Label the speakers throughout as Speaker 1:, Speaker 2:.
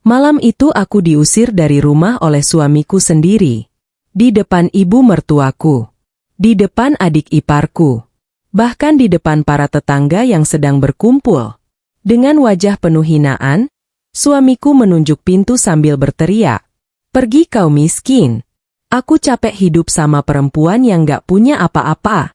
Speaker 1: Malam itu aku diusir dari rumah oleh suamiku sendiri. Di depan ibu mertuaku. Di depan adik iparku. Bahkan di depan para tetangga yang sedang berkumpul. Dengan wajah penuh hinaan, suamiku menunjuk pintu sambil berteriak, "Pergi kau miskin. Aku capek hidup sama perempuan yang gak punya apa-apa."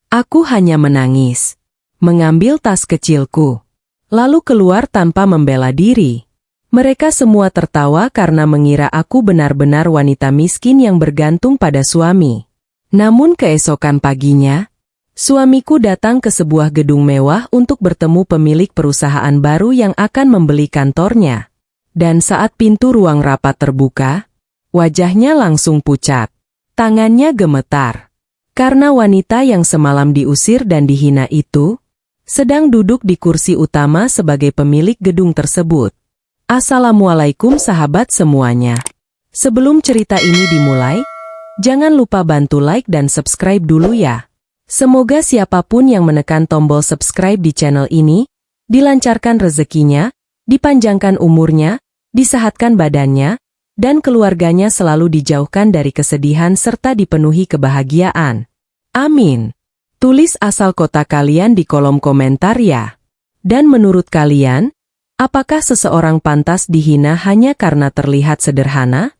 Speaker 1: Aku hanya menangis. Mengambil tas kecilku. Lalu keluar tanpa membela diri. Mereka semua tertawa karena mengira aku benar-benar wanita miskin yang bergantung pada suami. Namun keesokan paginya, suamiku datang ke sebuah gedung mewah untuk bertemu pemilik perusahaan baru yang akan membeli kantornya. Dan saat pintu ruang rapat terbuka, wajahnya langsung pucat. Tangannya gemetar. Karena wanita yang semalam diusir dan dihina itu, sedang duduk di kursi utama sebagai pemilik gedung tersebut. Assalamualaikum sahabat semuanya. Sebelum cerita ini dimulai, jangan lupa bantu like dan subscribe dulu ya. Semoga siapapun yang menekan tombol subscribe di channel ini, dilancarkan rezekinya, dipanjangkan umurnya, disehatkan badannya, dan keluarganya selalu dijauhkan dari kesedihan serta dipenuhi kebahagiaan. Amin. Tulis asal kota kalian di kolom komentar ya. Dan menurut kalian, apakah seseorang pantas dihina hanya karena terlihat sederhana?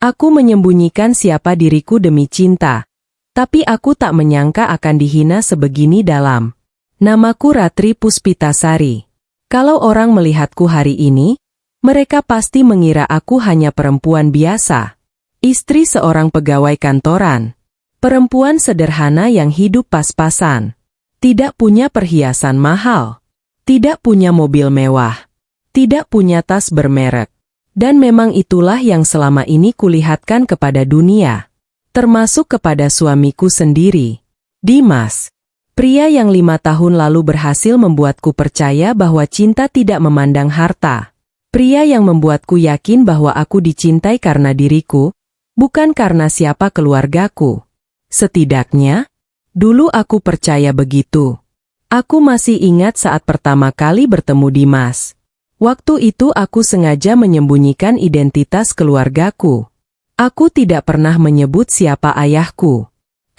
Speaker 1: Aku menyembunyikan siapa diriku demi cinta. Tapi aku tak menyangka akan dihina sebegini dalam. Namaku Ratri Puspitasari. Kalau orang melihatku hari ini, mereka pasti mengira aku hanya perempuan biasa. Istri seorang pegawai kantoran. Perempuan sederhana yang hidup pas-pasan. Tidak punya perhiasan mahal. Tidak punya mobil mewah. Tidak punya tas bermerek. Dan memang itulah yang selama ini kulihatkan kepada dunia. Termasuk kepada suamiku sendiri. Dimas. Pria yang 5 tahun lalu berhasil membuatku percaya bahwa cinta tidak memandang harta. Pria yang membuatku yakin bahwa aku dicintai karena diriku, bukan karena siapa keluargaku. Setidaknya, dulu aku percaya begitu. Aku masih ingat saat pertama kali bertemu Dimas. Waktu itu aku sengaja menyembunyikan identitas keluargaku. Aku tidak pernah menyebut siapa ayahku.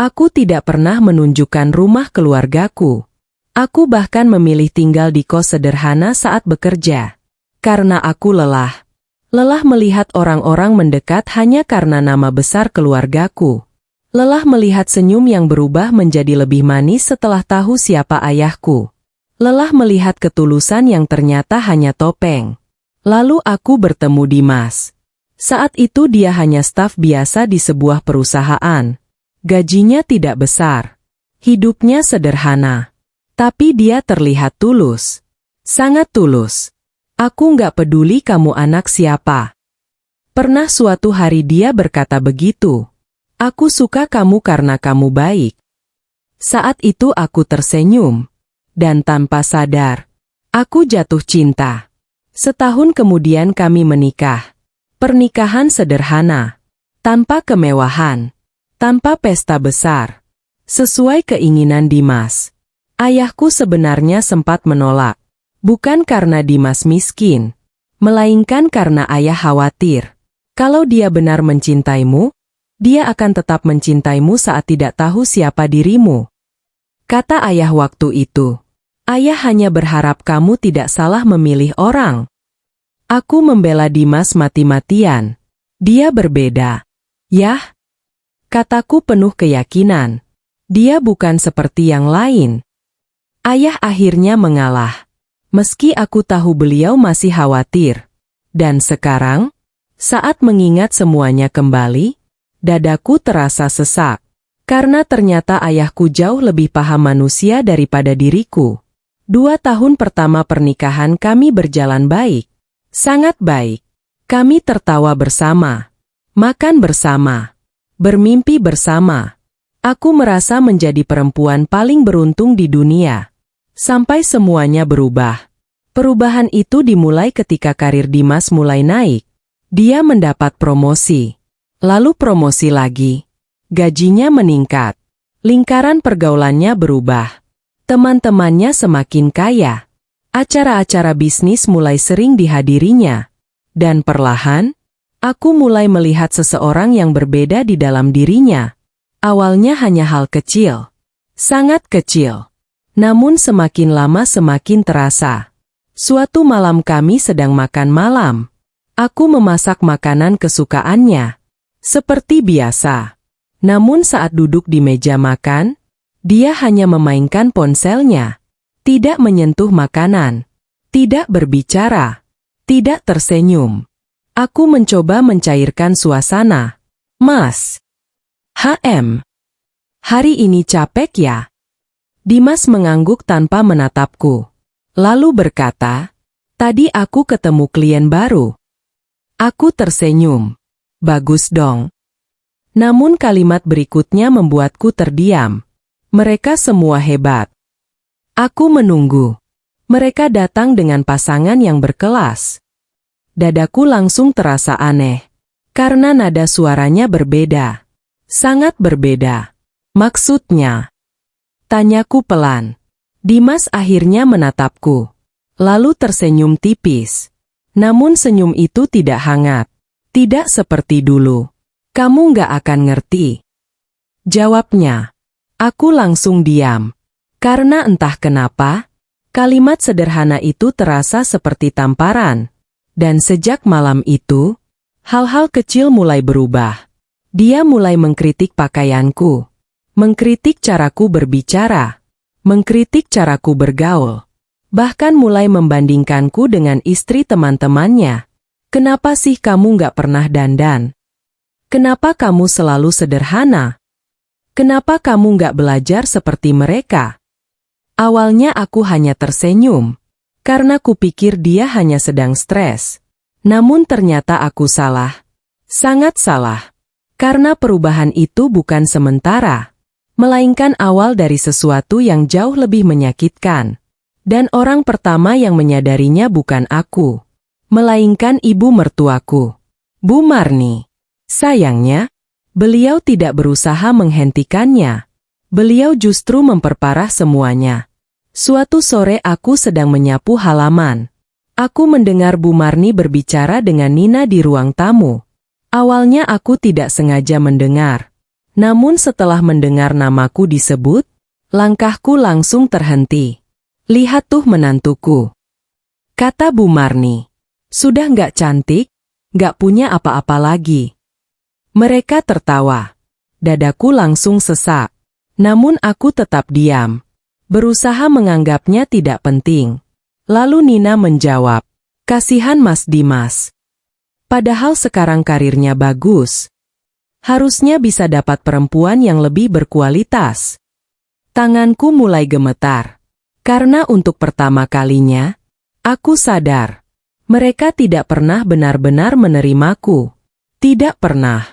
Speaker 1: Aku tidak pernah menunjukkan rumah keluargaku. Aku bahkan memilih tinggal di kos sederhana saat bekerja. Karena aku lelah. Lelah melihat orang-orang mendekat hanya karena nama besar keluargaku. Lelah melihat senyum yang berubah menjadi lebih manis setelah tahu siapa ayahku. Lelah melihat ketulusan yang ternyata hanya topeng. Lalu aku bertemu Dimas. Saat itu dia hanya staf biasa di sebuah perusahaan. Gajinya tidak besar. Hidupnya sederhana. Tapi dia terlihat tulus. Sangat tulus. Aku nggak peduli kamu anak siapa. Pernah suatu hari dia berkata begitu. Aku suka kamu karena kamu baik. Saat itu aku tersenyum. Dan tanpa sadar, aku jatuh cinta. Setahun kemudian kami menikah. Pernikahan sederhana. Tanpa kemewahan. Tanpa pesta besar. Sesuai keinginan Dimas. Ayahku sebenarnya sempat menolak. Bukan karena Dimas miskin. Melainkan karena ayah khawatir. Kalau dia benar mencintaimu, dia akan tetap mencintaimu saat tidak tahu siapa dirimu. Kata ayah waktu itu. Ayah hanya berharap kamu tidak salah memilih orang. Aku membela Dimas mati-matian. Dia berbeda. Yah. Kataku penuh keyakinan. Dia bukan seperti yang lain. Ayah akhirnya mengalah. Meski aku tahu beliau masih khawatir. Dan sekarang, saat mengingat semuanya kembali, dadaku terasa sesak. Karena ternyata ayahku jauh lebih paham manusia daripada diriku. 2 tahun pertama pernikahan kami berjalan baik. Sangat baik. Kami tertawa bersama. Makan bersama. Bermimpi bersama. Aku merasa menjadi perempuan paling beruntung di dunia. Sampai semuanya berubah. Perubahan itu dimulai ketika karir Dimas mulai naik. Dia mendapat promosi. Lalu promosi lagi. Gajinya meningkat. Lingkaran pergaulannya berubah. Teman-temannya semakin kaya. Acara-acara bisnis mulai sering dihadirinya. Dan perlahan, aku mulai melihat seseorang yang berbeda di dalam dirinya. Awalnya hanya hal kecil, sangat kecil. Namun semakin lama semakin terasa. Suatu malam kami sedang makan malam. Aku memasak makanan kesukaannya. Seperti biasa. Namun saat duduk di meja makan, dia hanya memainkan ponselnya. Tidak menyentuh makanan. Tidak berbicara. Tidak tersenyum. Aku mencoba mencairkan suasana. Mas. Hari ini capek ya? Dimas mengangguk tanpa menatapku. Lalu berkata, tadi aku ketemu klien baru. Aku tersenyum. Bagus dong. Namun kalimat berikutnya membuatku terdiam. Mereka semua hebat. Aku menunggu. Mereka datang dengan pasangan yang berkelas. Dadaku langsung terasa aneh. Karena nada suaranya berbeda. Sangat berbeda. Maksudnya? Tanyaku pelan. Dimas akhirnya menatapku. Lalu tersenyum tipis. Namun senyum itu tidak hangat. Tidak seperti dulu. Kamu nggak akan ngerti. Jawabnya. Aku langsung diam. Karena entah kenapa, kalimat sederhana itu terasa seperti tamparan. Dan sejak malam itu, hal-hal kecil mulai berubah. Dia mulai mengkritik pakaianku. Mengkritik caraku berbicara. Mengkritik caraku bergaul. Bahkan mulai membandingkanku dengan istri teman-temannya. Kenapa sih kamu nggak pernah dandan? Kenapa kamu selalu sederhana? Kenapa kamu nggak belajar seperti mereka? Awalnya aku hanya tersenyum. Karena kupikir dia hanya sedang stres. Namun ternyata aku salah. Sangat salah. Karena perubahan itu bukan sementara. Melainkan awal dari sesuatu yang jauh lebih menyakitkan. Dan orang pertama yang menyadarinya bukan aku, melainkan ibu mertuaku, Bu Marni. Sayangnya, beliau tidak berusaha menghentikannya. Beliau justru memperparah semuanya. Suatu sore aku sedang menyapu halaman. Aku mendengar Bu Marni berbicara dengan Nina di ruang tamu. Awalnya aku tidak sengaja mendengar. Namun setelah mendengar namaku disebut, langkahku langsung terhenti. Lihat tuh menantuku. Kata Bu Marni. Sudah nggak cantik, nggak punya apa-apa lagi. Mereka tertawa. Dadaku langsung sesak. Namun aku tetap diam. Berusaha menganggapnya tidak penting. Lalu Nina menjawab. Kasihan Mas Dimas. Padahal sekarang karirnya bagus. Harusnya bisa dapat perempuan yang lebih berkualitas. Tanganku mulai gemetar. Karena untuk pertama kalinya, aku sadar. Mereka tidak pernah benar-benar menerimaku. Tidak pernah.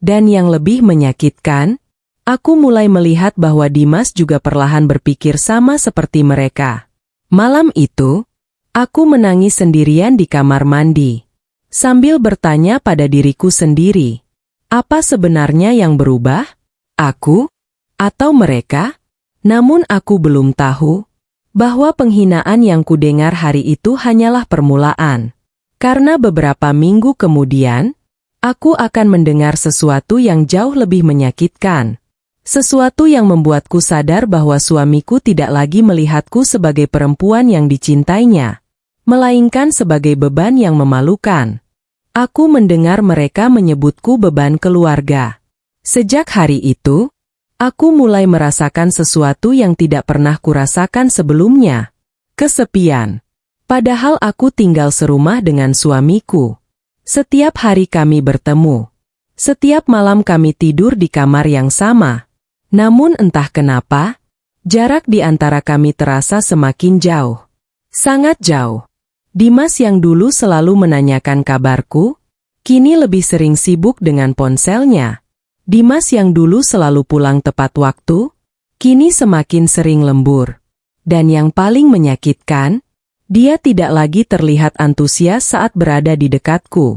Speaker 1: Dan yang lebih menyakitkan, aku mulai melihat bahwa Dimas juga perlahan berpikir sama seperti mereka. Malam itu, aku menangis sendirian di kamar mandi. Sambil bertanya pada diriku sendiri. Apa sebenarnya yang berubah? Aku? Atau mereka? Namun aku belum tahu bahwa penghinaan yang kudengar hari itu hanyalah permulaan. Karena beberapa minggu kemudian, aku akan mendengar sesuatu yang jauh lebih menyakitkan. Sesuatu yang membuatku sadar bahwa suamiku tidak lagi melihatku sebagai perempuan yang dicintainya, melainkan sebagai beban yang memalukan. Aku mendengar mereka menyebutku beban keluarga. Sejak hari itu, aku mulai merasakan sesuatu yang tidak pernah kurasakan sebelumnya. Kesepian. Padahal aku tinggal serumah dengan suamiku. Setiap hari kami bertemu. Setiap malam kami tidur di kamar yang sama. Namun entah kenapa, jarak di antara kami terasa semakin jauh. Sangat jauh. Dimas yang dulu selalu menanyakan kabarku, kini lebih sering sibuk dengan ponselnya. Dimas yang dulu selalu pulang tepat waktu, kini semakin sering lembur. Dan yang paling menyakitkan, dia tidak lagi terlihat antusias saat berada di dekatku.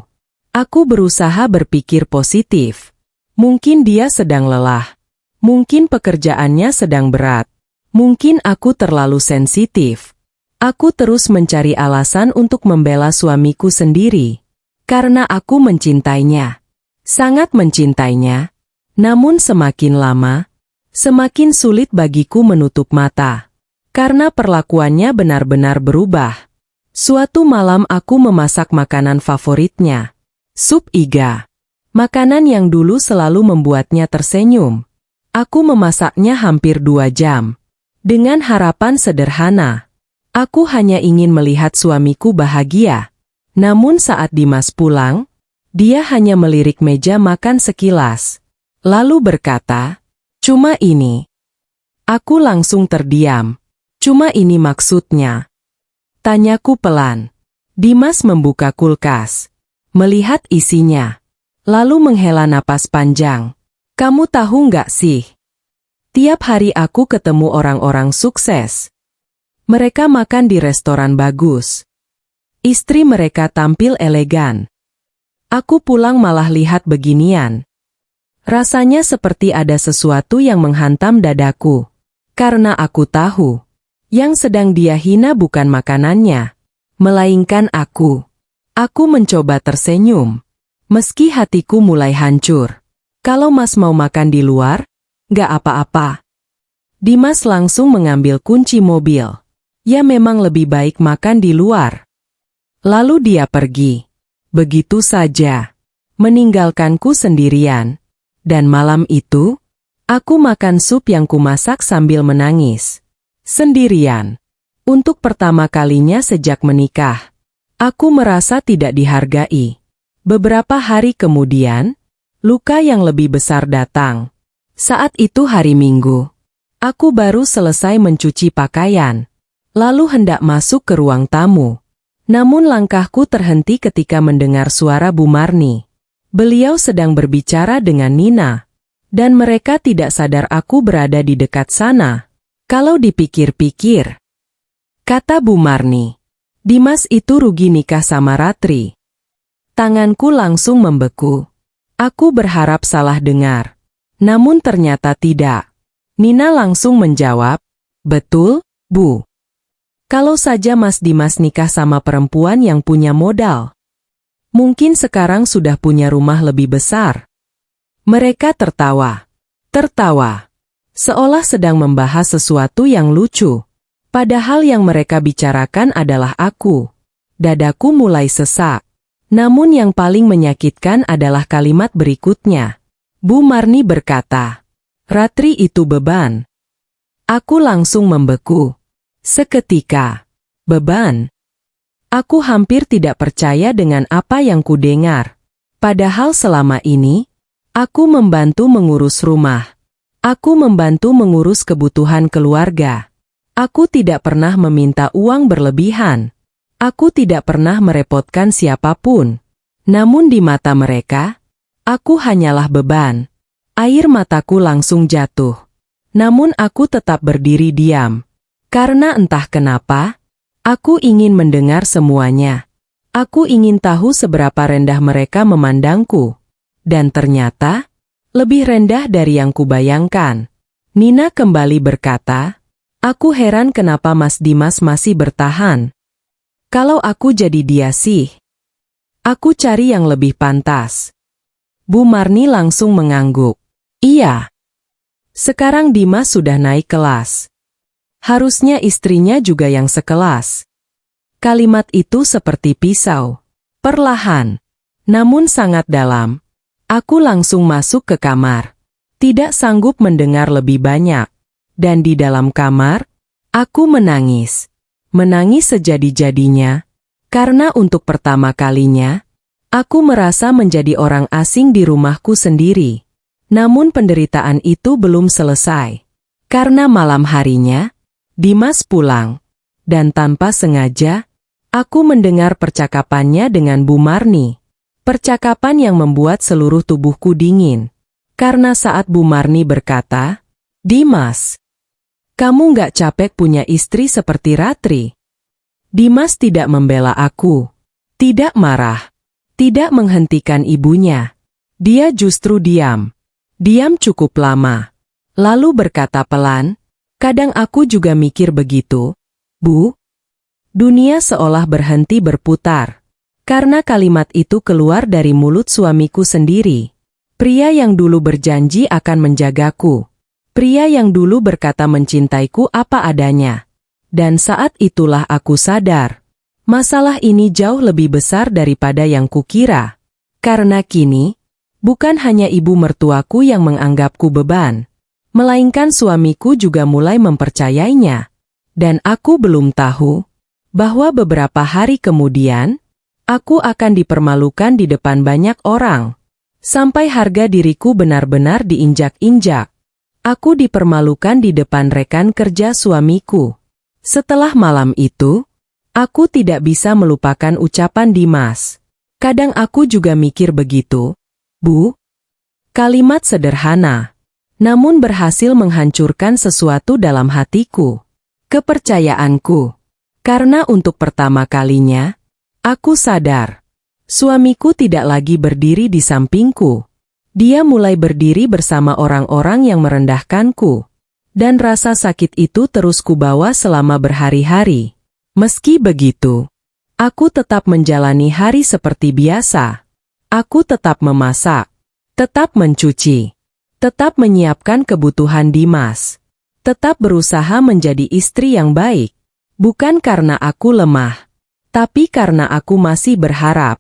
Speaker 1: Aku berusaha berpikir positif. Mungkin dia sedang lelah. Mungkin pekerjaannya sedang berat. Mungkin aku terlalu sensitif. Aku terus mencari alasan untuk membela suamiku sendiri. Karena aku mencintainya. Sangat mencintainya. Namun semakin lama, semakin sulit bagiku menutup mata. Karena perlakuannya benar-benar berubah. Suatu malam aku memasak makanan favoritnya. Sup iga. Makanan yang dulu selalu membuatnya tersenyum. Aku memasaknya hampir 2 jam. Dengan harapan sederhana. Aku hanya ingin melihat suamiku bahagia. Namun saat Dimas pulang, dia hanya melirik meja makan sekilas. Lalu berkata, "Cuma ini." Aku langsung terdiam. "Cuma ini maksudnya?" Tanyaku pelan. Dimas membuka kulkas. Melihat isinya. Lalu menghela napas panjang. "Kamu tahu nggak sih? Tiap hari aku ketemu orang-orang sukses. Mereka makan di restoran bagus. Istri mereka tampil elegan. Aku pulang malah lihat beginian. Rasanya seperti ada sesuatu yang menghantam dadaku. Karena aku tahu, yang sedang dia hina bukan makanannya, melainkan aku. Aku mencoba tersenyum. Meski hatiku mulai hancur. Kalau Mas mau makan di luar, nggak apa-apa. Dimas langsung mengambil kunci mobil. Ya memang lebih baik makan di luar. Lalu dia pergi. Begitu saja. Meninggalkanku sendirian. Dan malam itu, aku makan sup yang kumasak sambil menangis. Sendirian. Untuk pertama kalinya sejak menikah. Aku merasa tidak dihargai. Beberapa hari kemudian, luka yang lebih besar datang. Saat itu hari Minggu. Aku baru selesai mencuci pakaian. Lalu hendak masuk ke ruang tamu. Namun langkahku terhenti ketika mendengar suara Bu Marni. Beliau sedang berbicara dengan Nina. Dan mereka tidak sadar aku berada di dekat sana. Kalau dipikir-pikir, kata Bu Marni, Dimas itu rugi nikah sama Ratri. Tanganku langsung membeku. Aku berharap salah dengar. Namun ternyata tidak. Nina langsung menjawab, "Betul, Bu. Kalau saja Mas Dimas nikah sama perempuan yang punya modal, mungkin sekarang sudah punya rumah lebih besar." Mereka tertawa. Tertawa. Seolah sedang membahas sesuatu yang lucu. Padahal yang mereka bicarakan adalah aku. Dadaku mulai sesak. Namun yang paling menyakitkan adalah kalimat berikutnya. Bu Marni berkata, "Ratri itu beban." Aku langsung membeku. Seketika. Beban. Aku hampir tidak percaya dengan apa yang kudengar. Padahal selama ini, aku membantu mengurus rumah. Aku membantu mengurus kebutuhan keluarga. Aku tidak pernah meminta uang berlebihan. Aku tidak pernah merepotkan siapapun. Namun di mata mereka, aku hanyalah beban. Air mataku langsung jatuh. Namun aku tetap berdiri diam. Karena entah kenapa, aku ingin mendengar semuanya. Aku ingin tahu seberapa rendah mereka memandangku. Dan ternyata, lebih rendah dari yang kubayangkan. Nina kembali berkata, "Aku heran kenapa Mas Dimas masih bertahan. Kalau aku jadi dia sih, aku cari yang lebih pantas." Bu Marni langsung mengangguk. "Iya. Sekarang Dimas sudah naik kelas. Harusnya istrinya juga yang sekelas." Kalimat itu seperti pisau. Perlahan, namun sangat dalam. Aku langsung masuk ke kamar. Tidak sanggup mendengar lebih banyak. Dan di dalam kamar, aku menangis. Menangis sejadi-jadinya. Karena untuk pertama kalinya, aku merasa menjadi orang asing di rumahku sendiri. Namun penderitaan itu belum selesai. Karena malam harinya, Dimas pulang. Dan tanpa sengaja, aku mendengar percakapannya dengan Bu Marni. Percakapan yang membuat seluruh tubuhku dingin. Karena saat Bu Marni berkata, "Dimas, kamu nggak capek punya istri seperti Ratri?" Dimas tidak membela aku. Tidak marah. Tidak menghentikan ibunya. Dia justru diam. Diam cukup lama. Lalu berkata pelan, "Kadang aku juga mikir begitu, Bu. Dunia seolah berhenti berputar. Karena kalimat itu keluar dari mulut suamiku sendiri. Pria yang dulu berjanji akan menjagaku. Pria yang dulu berkata mencintaiku apa adanya. Dan saat itulah aku sadar. Masalah ini jauh lebih besar daripada yang kukira. Karena kini, bukan hanya ibu mertuaku yang menganggapku beban, melainkan suamiku juga mulai mempercayainya. Dan aku belum tahu bahwa beberapa hari kemudian, aku akan dipermalukan di depan banyak orang. Sampai harga diriku benar-benar diinjak-injak. Aku dipermalukan di depan rekan kerja suamiku. Setelah malam itu, aku tidak bisa melupakan ucapan Dimas. Kadang aku juga mikir begitu, Bu. Kalimat sederhana, namun berhasil menghancurkan sesuatu dalam hatiku. Kepercayaanku. Karena untuk pertama kalinya, aku sadar. Suamiku tidak lagi berdiri di sampingku. Dia mulai berdiri bersama orang-orang yang merendahkanku. Dan rasa sakit itu terus kubawa selama berhari-hari. Meski begitu, aku tetap menjalani hari seperti biasa. Aku tetap memasak, tetap mencuci, tetap menyiapkan kebutuhan Dimas, tetap berusaha menjadi istri yang baik. Bukan karena aku lemah, tapi karena aku masih berharap.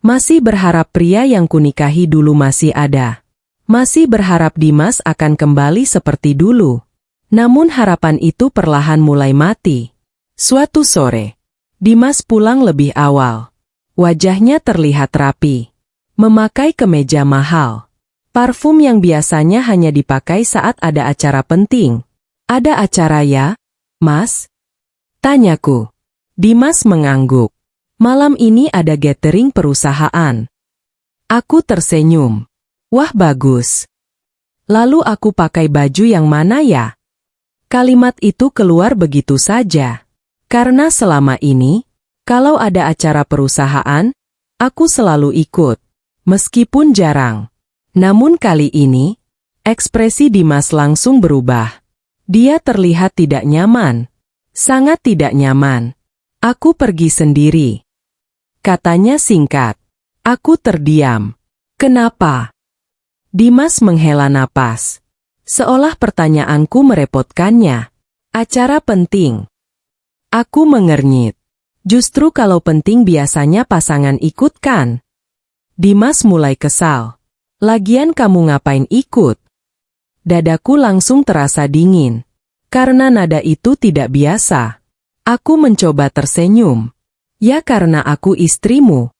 Speaker 1: Masih berharap pria yang kunikahi dulu masih ada. Masih berharap Dimas akan kembali seperti dulu. Namun harapan itu perlahan mulai mati. Suatu sore, Dimas pulang lebih awal. Wajahnya terlihat rapi. Memakai kemeja mahal. Parfum yang biasanya hanya dipakai saat ada acara penting. Ada acara ya, Mas? Tanyaku. Dimas mengangguk. Malam ini ada gathering perusahaan. Aku tersenyum. Wah bagus. Lalu aku pakai baju yang mana ya? Kalimat itu keluar begitu saja. Karena selama ini, kalau ada acara perusahaan, aku selalu ikut. Meskipun jarang. Namun kali ini, ekspresi Dimas langsung berubah. Dia terlihat tidak nyaman. Sangat tidak nyaman. Aku pergi sendiri. Katanya singkat. Aku terdiam. Kenapa? Dimas menghela napas. Seolah pertanyaanku merepotkannya. Acara penting. Aku mengernyit. Justru kalau penting biasanya pasangan ikut kan? Dimas mulai kesal. Lagian kamu ngapain ikut? Dadaku langsung terasa dingin. Karena nada itu tidak biasa. Aku mencoba tersenyum. Ya karena aku istrimu.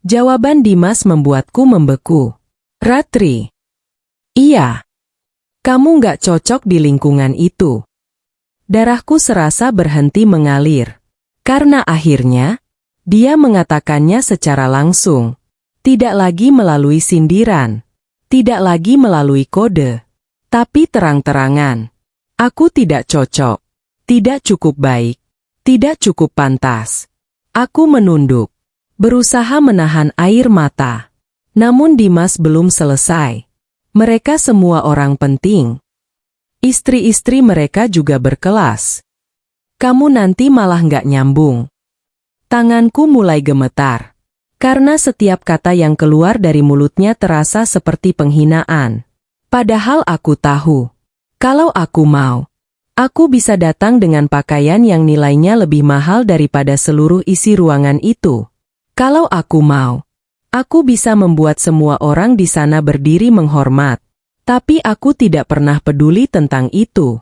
Speaker 1: Jawaban Dimas membuatku membeku. Ratri. Iya. Kamu nggak cocok di lingkungan itu. Darahku serasa berhenti mengalir. Karena akhirnya, dia mengatakannya secara langsung. Tidak lagi melalui sindiran. Tidak lagi melalui kode. Tapi terang-terangan. Aku tidak cocok. Tidak cukup baik. Tidak cukup pantas. Aku menunduk, berusaha menahan air mata. Namun Dimas belum selesai. Mereka semua orang penting. Istri-istri mereka juga berkelas. Kamu nanti malah nggak nyambung. Tanganku mulai gemetar. Karena setiap kata yang keluar dari mulutnya terasa seperti penghinaan. Padahal aku tahu. Kalau aku mau, aku bisa datang dengan pakaian yang nilainya lebih mahal daripada seluruh isi ruangan itu. Kalau aku mau, aku bisa membuat semua orang di sana berdiri menghormat. Tapi aku tidak pernah peduli tentang itu.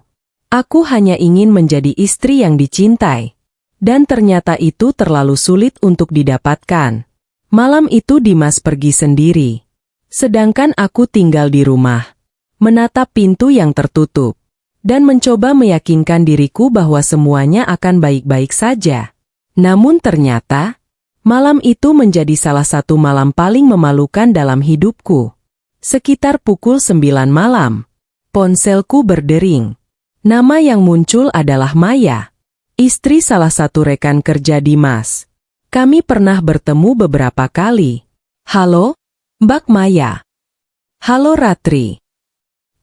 Speaker 1: Aku hanya ingin menjadi istri yang dicintai. Dan ternyata itu terlalu sulit untuk didapatkan. Malam itu Dimas pergi sendiri. Sedangkan aku tinggal di rumah. Menatap pintu yang tertutup. Dan mencoba meyakinkan diriku bahwa semuanya akan baik-baik saja. Namun ternyata, malam itu menjadi salah satu malam paling memalukan dalam hidupku. Sekitar pukul 9 malam, ponselku berdering. Nama yang muncul adalah Maya, istri salah satu rekan kerja Dimas. Kami pernah bertemu beberapa kali. Halo, Mbak Maya. Halo Ratri.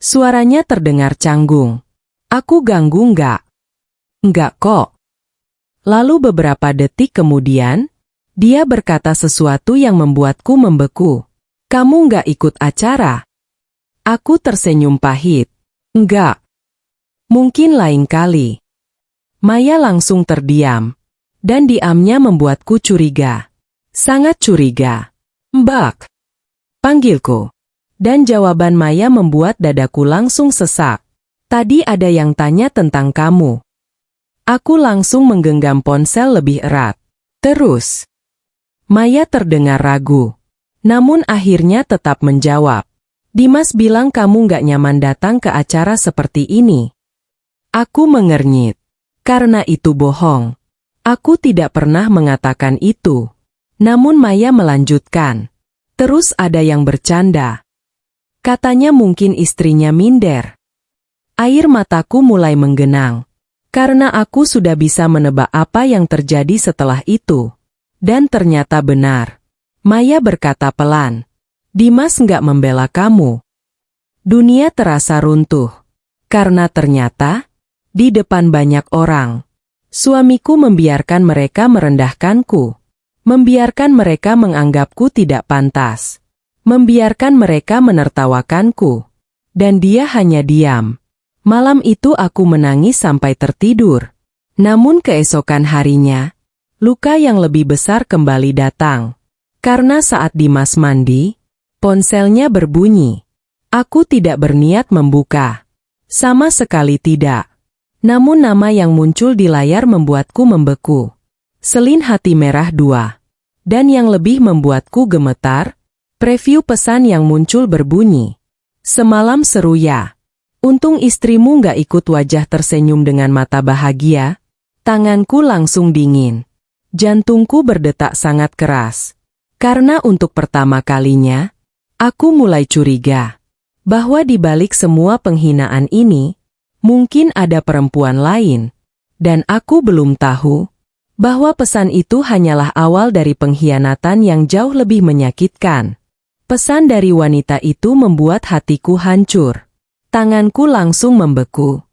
Speaker 1: Suaranya terdengar canggung. Aku ganggu nggak? Nggak kok. Lalu beberapa detik kemudian, Dia berkata sesuatu yang membuatku membeku. Kamu nggak ikut acara? Aku tersenyum pahit. Enggak. Mungkin lain kali. Maya langsung terdiam. Dan diamnya membuatku curiga. Sangat curiga. Mbak. Panggilku. Dan jawaban Maya membuat dadaku langsung sesak. Tadi ada yang tanya tentang kamu. Aku langsung menggenggam ponsel lebih erat. Terus. Maya terdengar ragu. Namun akhirnya tetap menjawab. Dimas bilang kamu nggak nyaman datang ke acara seperti ini. Aku mengernyit. Karena itu bohong. Aku tidak pernah mengatakan itu. Namun Maya melanjutkan. Terus ada yang bercanda. Katanya mungkin istrinya minder. Air mataku mulai menggenang. Karena aku sudah bisa menebak apa yang terjadi setelah itu. Dan ternyata benar. Maya berkata pelan. Dimas nggak membela kamu. Dunia terasa runtuh. Karena ternyata, di depan banyak orang, suamiku membiarkan mereka merendahkanku. Membiarkan mereka menganggapku tidak pantas. Membiarkan mereka menertawakanku. Dan dia hanya diam. Malam itu aku menangis sampai tertidur. Namun keesokan harinya, luka yang lebih besar kembali datang. Karena saat Dimas mandi, ponselnya berbunyi. Aku tidak berniat membuka. Sama sekali tidak. Namun nama yang muncul di layar membuatku membeku. Selin Hati Merah 2. Dan yang lebih membuatku gemetar, preview pesan yang muncul berbunyi. Semalam seru ya. Untung istrimu nggak ikut, wajah tersenyum dengan mata bahagia. Tanganku langsung dingin. Jantungku berdetak sangat keras. Karena untuk pertama kalinya, aku mulai curiga. Bahwa di balik semua penghinaan ini, mungkin ada perempuan lain. Dan aku belum tahu bahwa pesan itu hanyalah awal dari pengkhianatan yang jauh lebih menyakitkan. Pesan dari wanita itu membuat hatiku hancur. Tanganku langsung membeku.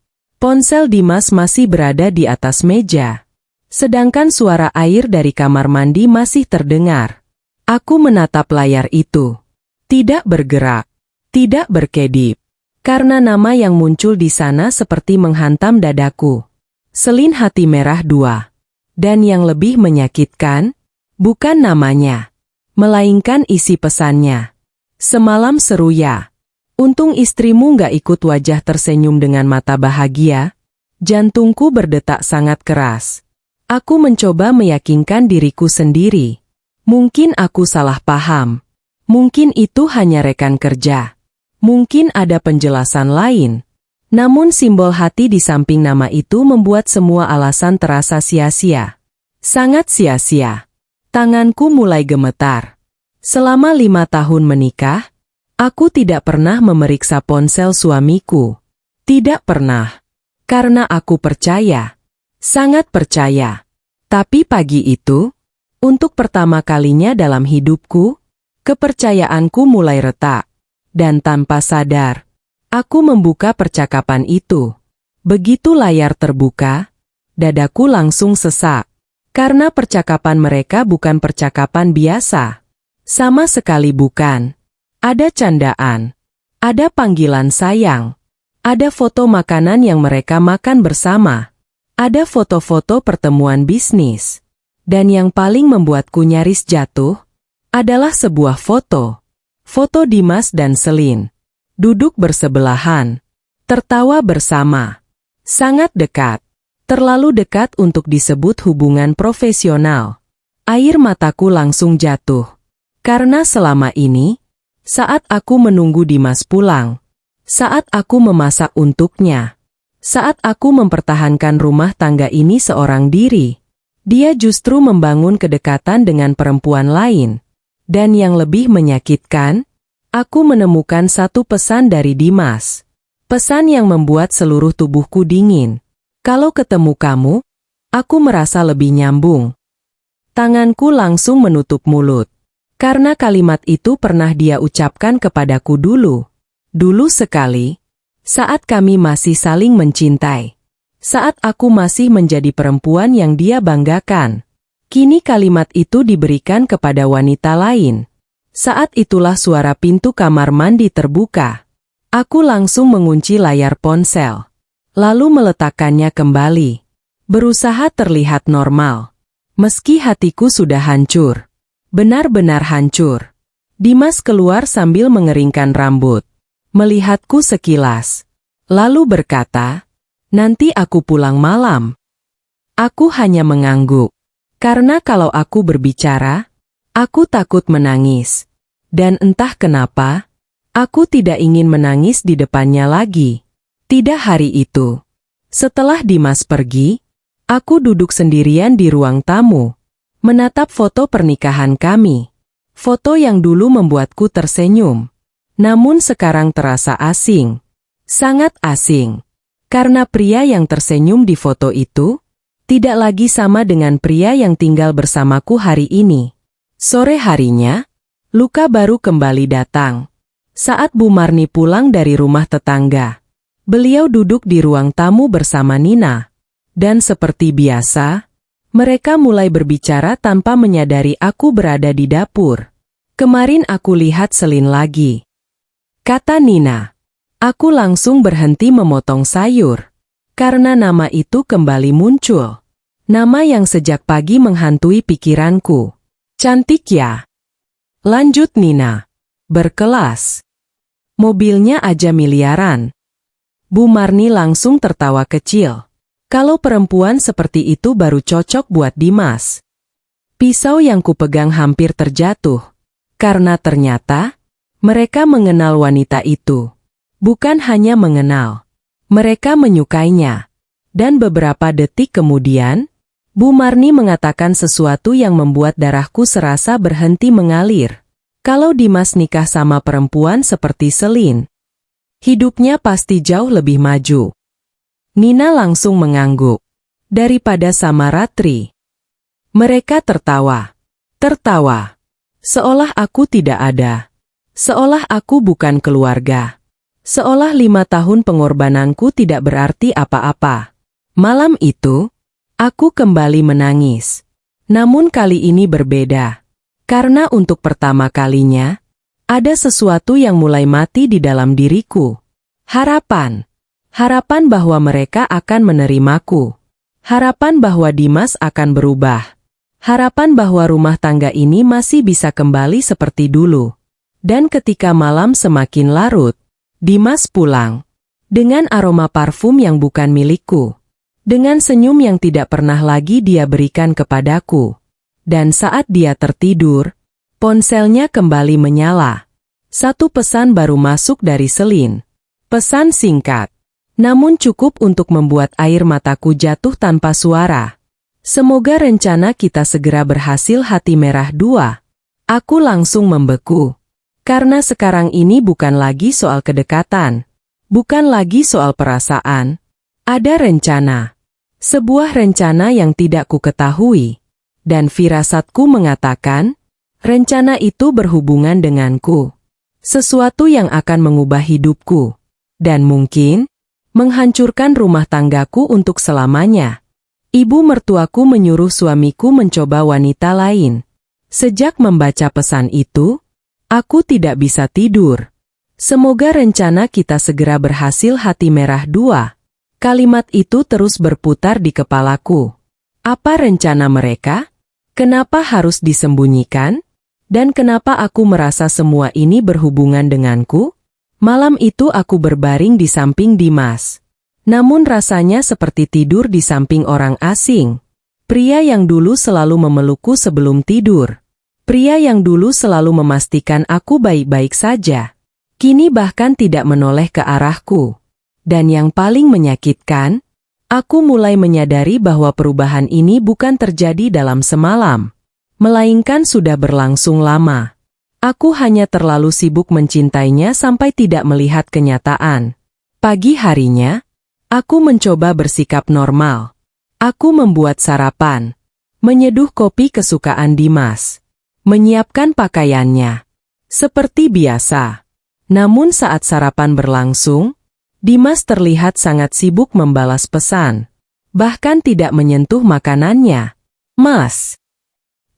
Speaker 1: Ponsel Dimas masih berada di atas meja. Sedangkan suara air dari kamar mandi masih terdengar. Aku menatap layar itu. Tidak bergerak. Tidak berkedip. Karena nama yang muncul di sana seperti menghantam dadaku. Selin Hati Merah 2. Dan yang lebih menyakitkan, bukan namanya, melainkan isi pesannya. Semalam seru ya. Untung istrimu nggak ikut, wajah tersenyum dengan mata bahagia. Jantungku berdetak sangat keras. Aku mencoba meyakinkan diriku sendiri. Mungkin aku salah paham. Mungkin itu hanya rekan kerja. Mungkin ada penjelasan lain. Namun simbol hati di samping nama itu membuat semua alasan terasa sia-sia. Sangat sia-sia. Tanganku mulai gemetar. Selama 5 tahun menikah, aku tidak pernah memeriksa ponsel suamiku. Tidak pernah. Karena aku percaya. Sangat percaya. Tapi pagi itu, untuk pertama kalinya dalam hidupku, kepercayaanku mulai retak. Dan tanpa sadar, aku membuka percakapan itu. Begitu layar terbuka, dadaku langsung sesak. Karena percakapan mereka bukan percakapan biasa. Sama sekali bukan. Ada candaan. Ada panggilan sayang. Ada foto makanan yang mereka makan bersama. Ada foto-foto pertemuan bisnis. Dan yang paling membuatku nyaris jatuh, adalah sebuah foto. Foto Dimas dan Selin. Duduk bersebelahan. Tertawa bersama. Sangat dekat. Terlalu dekat untuk disebut hubungan profesional. Air mataku langsung jatuh. Karena selama ini, saat aku menunggu Dimas pulang, saat aku memasak untuknya, saat aku mempertahankan rumah tangga ini seorang diri, dia justru membangun kedekatan dengan perempuan lain. Dan yang lebih menyakitkan, aku menemukan satu pesan dari Dimas. Pesan yang membuat seluruh tubuhku dingin. Kalau ketemu kamu, aku merasa lebih nyambung. Tanganku langsung menutup mulut. Karena kalimat itu pernah dia ucapkan kepadaku dulu. Dulu sekali, saat kami masih saling mencintai. Saat aku masih menjadi perempuan yang dia banggakan. Kini kalimat itu diberikan kepada wanita lain. Saat itulah suara pintu kamar mandi terbuka. Aku langsung mengunci layar ponsel, lalu meletakkannya kembali. Berusaha terlihat normal. Meski hatiku sudah hancur. Benar-benar hancur. Dimas keluar sambil mengeringkan rambut. Melihatku sekilas. Lalu berkata, "Nanti aku pulang malam." Aku hanya mengangguk. Karena kalau aku berbicara, aku takut menangis. Dan entah kenapa, aku tidak ingin menangis di depannya lagi. Tidak hari itu. Setelah Dimas pergi, aku duduk sendirian di ruang tamu, menatap foto pernikahan kami. Foto yang dulu membuatku tersenyum, namun sekarang terasa asing. Sangat asing. Karena pria yang tersenyum di foto itu tidak lagi sama dengan pria yang tinggal bersamaku hari ini. Sore harinya, luka baru kembali datang. Saat Bu Marni pulang dari rumah tetangga, beliau duduk di ruang tamu bersama Nina. Dan seperti biasa, mereka mulai berbicara tanpa menyadari aku berada di dapur. "Kemarin aku lihat Selin lagi," kata Nina. Aku langsung berhenti memotong sayur. Karena nama itu kembali muncul. Nama yang sejak pagi menghantui pikiranku. "Cantik ya?" lanjut Nina. "Berkelas. Mobilnya aja miliaran." Bu Marni langsung tertawa kecil. Kalau perempuan seperti itu baru cocok buat Dimas. Pisau yang kupegang hampir terjatuh. Karena ternyata, mereka mengenal wanita itu. Bukan hanya mengenal. Mereka menyukainya. Dan beberapa detik kemudian, Bu Marni mengatakan sesuatu yang membuat darahku serasa berhenti mengalir. Kalau Dimas nikah sama perempuan seperti Selin, hidupnya pasti jauh lebih maju. Nina langsung mengangguk. Daripada sama Ratri. Mereka tertawa. Tertawa. Seolah aku tidak ada. Seolah aku bukan keluarga. Seolah 5 tahun pengorbananku tidak berarti apa-apa. Malam itu, aku kembali menangis. Namun kali ini berbeda. Karena untuk pertama kalinya, ada sesuatu yang mulai mati di dalam diriku. Harapan. Harapan bahwa mereka akan menerimaku. Harapan bahwa Dimas akan berubah. Harapan bahwa rumah tangga ini masih bisa kembali seperti dulu. Dan ketika malam semakin larut, Dimas pulang. Dengan aroma parfum yang bukan milikku. Dengan senyum yang tidak pernah lagi dia berikan kepadaku. Dan saat dia tertidur, ponselnya kembali menyala. Satu pesan baru masuk dari Selin. Pesan singkat. Namun cukup untuk membuat air mataku jatuh tanpa suara. "Semoga rencana kita segera berhasil." Hati merah 2. Aku langsung membeku. Karena sekarang ini bukan lagi soal kedekatan. Bukan lagi soal perasaan. Ada rencana. Sebuah rencana yang tidak ku ketahui. Dan firasatku mengatakan, rencana itu berhubungan denganku. Sesuatu yang akan mengubah hidupku. Dan mungkin, menghancurkan rumah tanggaku untuk selamanya. Ibu mertuaku menyuruh suamiku mencoba wanita lain. Sejak membaca pesan itu, aku tidak bisa tidur. Semoga rencana kita segera berhasil. Hati merah 2. Kalimat itu terus berputar di kepalaku. Apa rencana mereka? Kenapa harus disembunyikan? Dan kenapa aku merasa semua ini berhubungan denganku? Malam itu aku berbaring di samping Dimas. Namun rasanya seperti tidur di samping orang asing. Pria yang dulu selalu memelukku sebelum tidur. Pria yang dulu selalu memastikan aku baik-baik saja. Kini bahkan tidak menoleh ke arahku. Dan yang paling menyakitkan, aku mulai menyadari bahwa perubahan ini bukan terjadi dalam semalam. Melainkan sudah berlangsung lama. Aku hanya terlalu sibuk mencintainya sampai tidak melihat kenyataan. Pagi harinya, aku mencoba bersikap normal. Aku membuat sarapan. Menyeduh kopi kesukaan Dimas. Menyiapkan pakaiannya. Seperti biasa. Namun saat sarapan berlangsung, Dimas terlihat sangat sibuk membalas pesan. Bahkan tidak menyentuh makanannya. "Mas,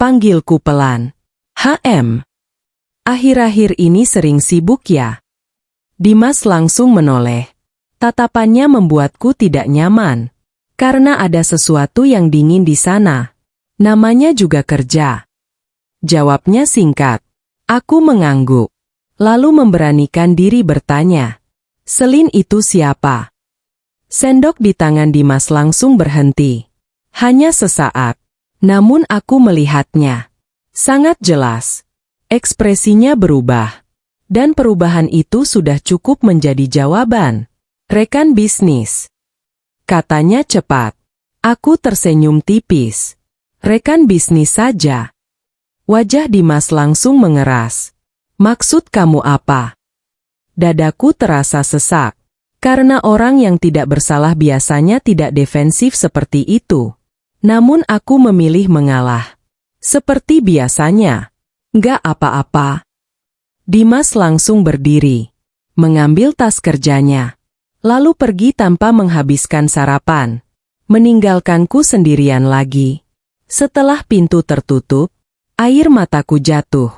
Speaker 1: Panggilku pelan. HM. Akhir-akhir ini sering sibuk ya? Dimas langsung menoleh. Tatapannya membuatku tidak nyaman. Karena ada sesuatu yang dingin di sana. Namanya juga kerja. Jawabnya singkat. Aku mengangguk. Lalu memberanikan diri bertanya. Selin itu siapa? Sendok di tangan Dimas langsung berhenti. Hanya sesaat. Namun aku melihatnya. Sangat jelas. Ekspresinya berubah. Dan perubahan itu sudah cukup menjadi jawaban. Rekan bisnis. Katanya cepat. Aku tersenyum tipis. Rekan bisnis saja. Wajah Dimas langsung mengeras. Maksud kamu apa? Dadaku terasa sesak. Karena orang yang tidak bersalah biasanya tidak defensif seperti itu. Namun aku memilih mengalah. Seperti biasanya. Nggak apa-apa. Dimas langsung berdiri. Mengambil tas kerjanya. Lalu pergi tanpa menghabiskan sarapan. Meninggalkanku sendirian lagi. Setelah pintu tertutup, air mataku jatuh.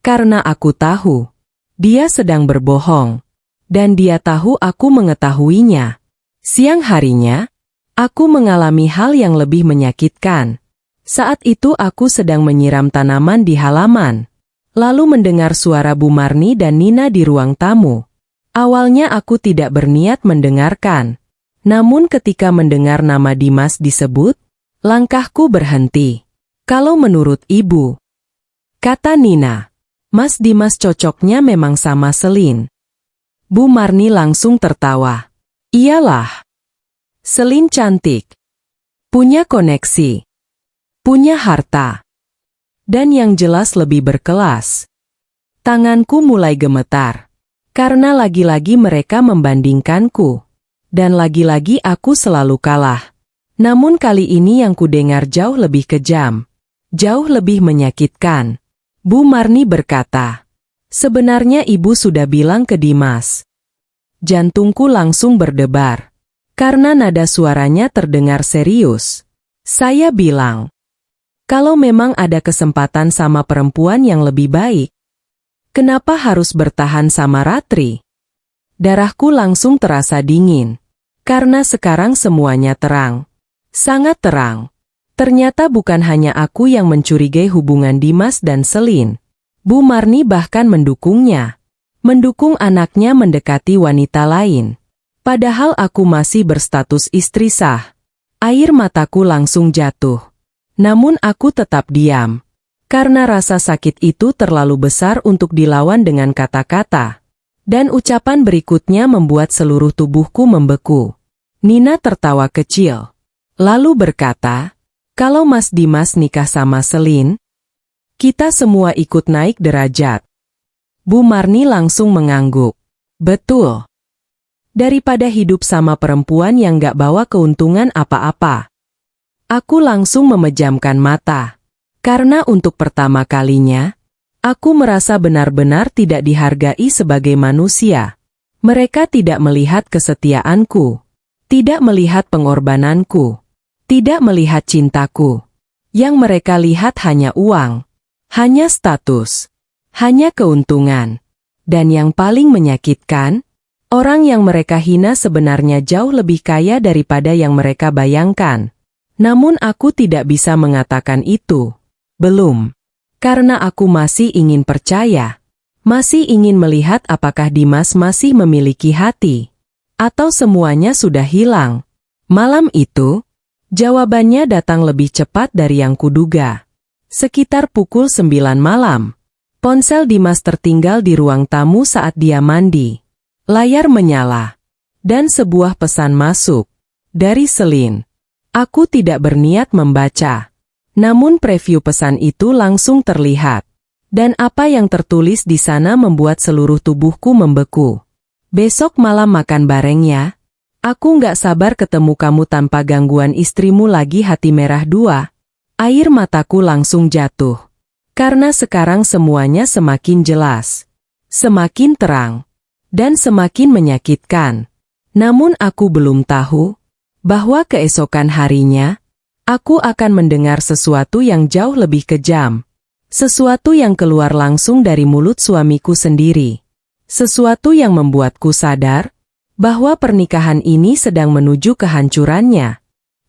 Speaker 1: Karena aku tahu. Dia sedang berbohong. Dan dia tahu aku mengetahuinya. Siang harinya, aku mengalami hal yang lebih menyakitkan. Saat itu aku sedang menyiram tanaman di halaman. Lalu mendengar suara Bu Marni dan Nina di ruang tamu. Awalnya aku tidak berniat mendengarkan. Namun ketika mendengar nama Dimas disebut, langkahku berhenti. Kalau menurut ibu, kata Nina, Mas Dimas cocoknya memang sama Selin. Bu Marni langsung tertawa. Iyalah. Selin cantik. Punya koneksi. Punya harta. Dan yang jelas lebih berkelas. Tanganku mulai gemetar. Karena lagi-lagi mereka membandingkanku. Dan lagi-lagi aku selalu kalah. Namun kali ini yang kudengar jauh lebih kejam. Jauh lebih menyakitkan. Bu Marni berkata, sebenarnya ibu sudah bilang ke Dimas. Jantungku langsung berdebar. Karena nada suaranya terdengar serius. Saya bilang, kalau memang ada kesempatan sama perempuan yang lebih baik, kenapa harus bertahan sama Ratri? Darahku langsung terasa dingin. Karena sekarang semuanya terang. Sangat terang. Ternyata bukan hanya aku yang mencurigai hubungan Dimas dan Selin. Bu Marni bahkan mendukungnya. Mendukung anaknya mendekati wanita lain. Padahal aku masih berstatus istri sah. Air mataku langsung jatuh. Namun aku tetap diam. Karena rasa sakit itu terlalu besar untuk dilawan dengan kata-kata. Dan ucapan berikutnya membuat seluruh tubuhku membeku. Nina tertawa kecil. Lalu berkata, kalau Mas Dimas nikah sama Selin, kita semua ikut naik derajat. Bu Marni langsung mengangguk. Betul. Daripada hidup sama perempuan yang gak bawa keuntungan apa-apa. Aku langsung memejamkan mata. Karena untuk pertama kalinya, aku merasa benar-benar tidak dihargai sebagai manusia. Mereka tidak melihat kesetiaanku. Tidak melihat pengorbananku. Tidak melihat cintaku. Yang mereka lihat hanya uang. Hanya status. Hanya keuntungan. Dan yang paling menyakitkan, orang yang mereka hina sebenarnya jauh lebih kaya daripada yang mereka bayangkan. Namun aku tidak bisa mengatakan itu. Belum. Karena aku masih ingin percaya. Masih ingin melihat apakah Dimas masih memiliki hati. Atau semuanya sudah hilang. Malam itu, jawabannya datang lebih cepat dari yang kuduga. Sekitar pukul 9 malam. Ponsel Dimas tertinggal di ruang tamu saat dia mandi. Layar menyala. Dan sebuah pesan masuk. Dari Selin. Aku tidak berniat membaca. Namun preview pesan itu langsung terlihat. Dan apa yang tertulis di sana membuat seluruh tubuhku membeku. Besok malam makan bareng ya. Aku nggak sabar ketemu kamu tanpa gangguan istrimu lagi. Hati merah 2. Air mataku langsung jatuh. Karena sekarang semuanya semakin jelas. Semakin terang. Dan semakin menyakitkan. Namun aku belum tahu bahwa keesokan harinya, Aku akan mendengar sesuatu yang jauh lebih kejam. Sesuatu yang keluar langsung dari mulut suamiku sendiri. Sesuatu yang membuatku sadar bahwa pernikahan ini sedang menuju kehancurannya.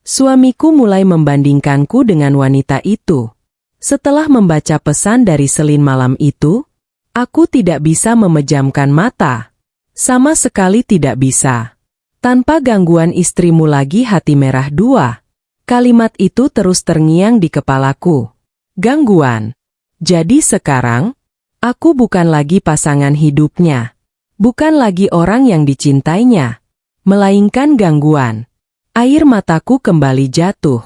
Speaker 1: Suamiku mulai membandingkanku dengan wanita itu. Setelah membaca pesan dari Selin malam itu, aku tidak bisa memejamkan mata. Sama sekali tidak bisa. Tanpa gangguan istrimu lagi hati merah dua. Kalimat itu terus terngiang di kepalaku. Gangguan. Jadi sekarang, aku bukan lagi pasangan hidupnya. Bukan lagi orang yang dicintainya. Melainkan gangguan. Air mataku kembali jatuh.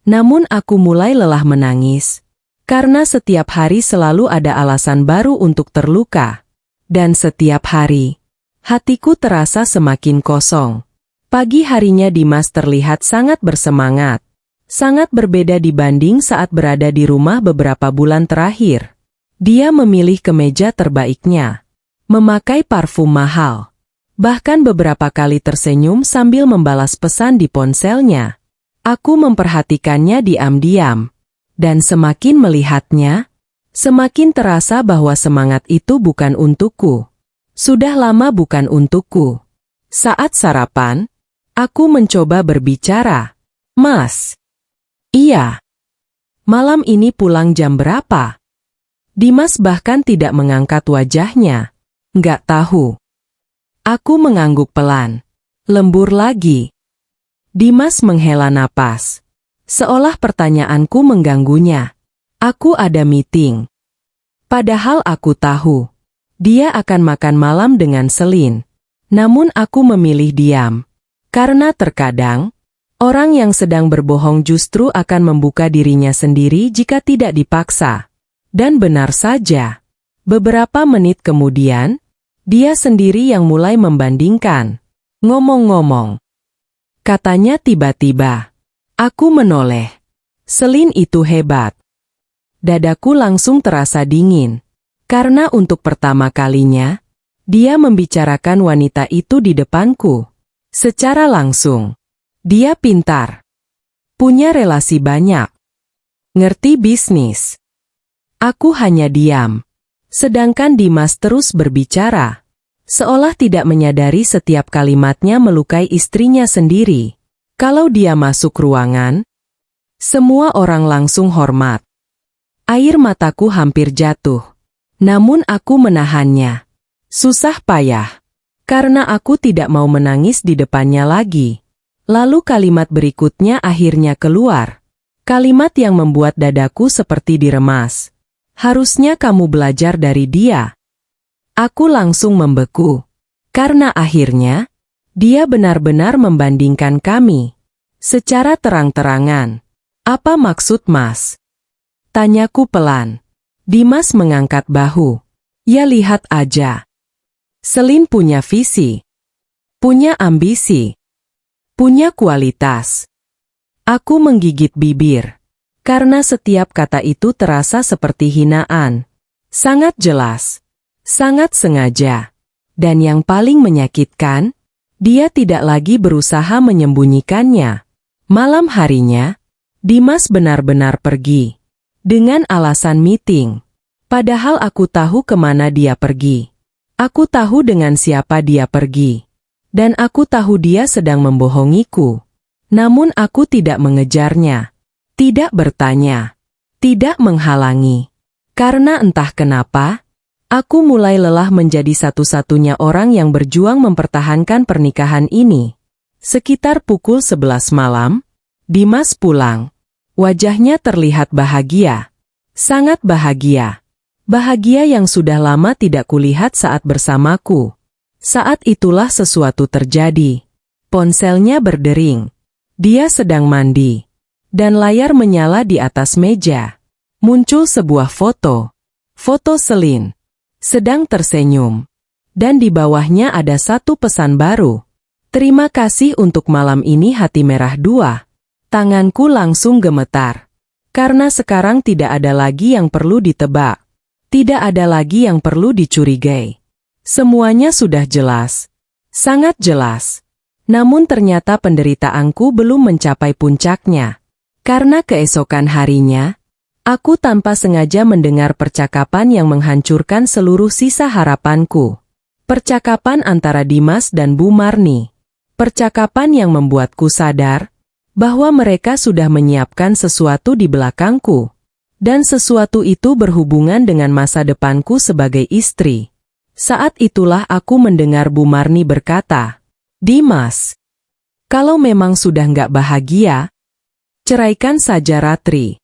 Speaker 1: Namun aku mulai lelah menangis. Karena setiap hari selalu ada alasan baru untuk terluka. Dan setiap hari, hatiku terasa semakin kosong. Pagi harinya Dimas terlihat sangat bersemangat. Sangat berbeda dibanding saat berada di rumah beberapa bulan terakhir. Dia memilih kemeja terbaiknya. Memakai parfum mahal. Bahkan beberapa kali tersenyum sambil membalas pesan di ponselnya. Aku memperhatikannya diam-diam. Dan semakin melihatnya, semakin terasa bahwa semangat itu bukan untukku. Sudah lama bukan untukku. Saat sarapan, aku mencoba berbicara. Mas. Iya. Malam ini pulang jam berapa? Dimas bahkan tidak mengangkat wajahnya. Nggak tahu. Aku mengangguk pelan. Lembur lagi. Dimas menghela napas. Seolah pertanyaanku mengganggunya. Aku ada meeting. Padahal aku tahu. Dia akan makan malam dengan Selin. Namun aku memilih diam. Karena terkadang, orang yang sedang berbohong justru akan membuka dirinya sendiri jika tidak dipaksa. Dan benar saja. Beberapa menit kemudian, dia sendiri yang mulai membandingkan. Ngomong-ngomong. Katanya tiba-tiba. Aku menoleh. Selin itu hebat. Dadaku langsung terasa dingin. Karena untuk pertama kalinya, dia membicarakan wanita itu di depanku. Secara langsung. Dia pintar. Punya relasi banyak. Ngerti bisnis. Aku hanya diam. Sedangkan Dimas terus berbicara. Seolah tidak menyadari setiap kalimatnya melukai istrinya sendiri. Kalau dia masuk ruangan, semua orang langsung hormat. Air mataku hampir jatuh. Namun aku menahannya. Susah payah. Karena aku tidak mau menangis di depannya lagi. Lalu kalimat berikutnya akhirnya keluar. Kalimat yang membuat dadaku seperti diremas. Harusnya kamu belajar dari dia. Aku langsung membeku. Karena akhirnya, dia benar-benar membandingkan kami. Secara terang-terangan. Apa maksud Mas? Tanyaku pelan. Dimas mengangkat bahu. Ya lihat aja. Selin punya visi. Punya ambisi. Punya kualitas. Aku menggigit bibir. Karena setiap kata itu terasa seperti hinaan. Sangat jelas. Sangat sengaja. Dan yang paling menyakitkan, dia tidak lagi berusaha menyembunyikannya. Malam harinya, Dimas benar-benar pergi. Dengan alasan meeting. Padahal aku tahu kemana dia pergi. Aku tahu dengan siapa dia pergi. Dan aku tahu dia sedang membohongiku. Namun aku tidak mengejarnya. Tidak bertanya. Tidak menghalangi. Karena entah kenapa, aku mulai lelah menjadi satu-satunya orang yang berjuang mempertahankan pernikahan ini. Sekitar pukul 11 malam, Dimas pulang. Wajahnya terlihat bahagia. Sangat bahagia. Bahagia yang sudah lama tidak kulihat saat bersamaku. Saat itulah sesuatu terjadi. Ponselnya berdering. Dia sedang mandi. Dan layar menyala di atas meja. Muncul sebuah foto. Foto Selin. Sedang tersenyum. Dan di bawahnya ada satu pesan baru. Terima kasih untuk malam ini hati merah dua. Tanganku langsung gemetar. Karena sekarang tidak ada lagi yang perlu ditebak. Tidak ada lagi yang perlu dicurigai. Semuanya sudah jelas. Sangat jelas. Namun ternyata penderitaanku belum mencapai puncaknya. Karena keesokan harinya, aku tanpa sengaja mendengar percakapan yang menghancurkan seluruh sisa harapanku. Percakapan antara Dimas dan Bu Marni. Percakapan yang membuatku sadar bahwa mereka sudah menyiapkan sesuatu di belakangku. Dan sesuatu itu berhubungan dengan masa depanku sebagai istri. Saat itulah aku mendengar Bu Marni berkata, "Dimas, kalau memang sudah nggak bahagia, ceraikan saja Ratri."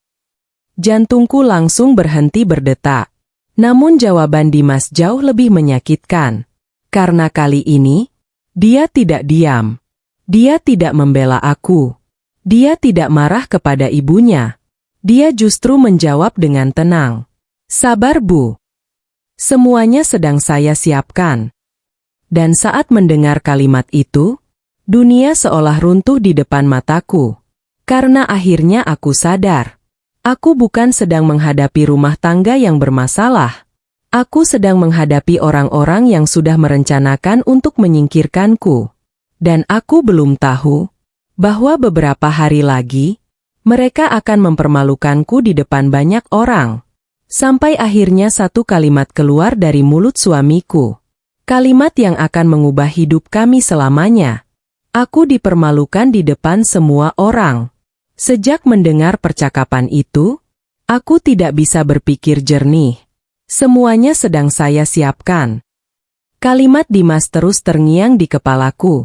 Speaker 1: Jantungku langsung berhenti berdetak. Namun jawaban Dimas jauh lebih menyakitkan. Karena kali ini, dia tidak diam. Dia tidak membela aku. Dia tidak marah kepada ibunya. Dia justru menjawab dengan tenang. "Sabar, Bu. Semuanya sedang saya siapkan." Dan saat mendengar kalimat itu, dunia seolah runtuh di depan mataku. Karena akhirnya aku sadar. Aku bukan sedang menghadapi rumah tangga yang bermasalah. Aku sedang menghadapi orang-orang yang sudah merencanakan untuk menyingkirkanku. Dan aku belum tahu bahwa beberapa hari lagi, mereka akan mempermalukanku di depan banyak orang. Sampai akhirnya satu kalimat keluar dari mulut suamiku. Kalimat yang akan mengubah hidup kami selamanya. Aku dipermalukan di depan semua orang. Sejak mendengar percakapan itu, aku tidak bisa berpikir jernih. Semuanya sedang saya siapkan. Kalimat Dimas terus terngiang di kepalaku.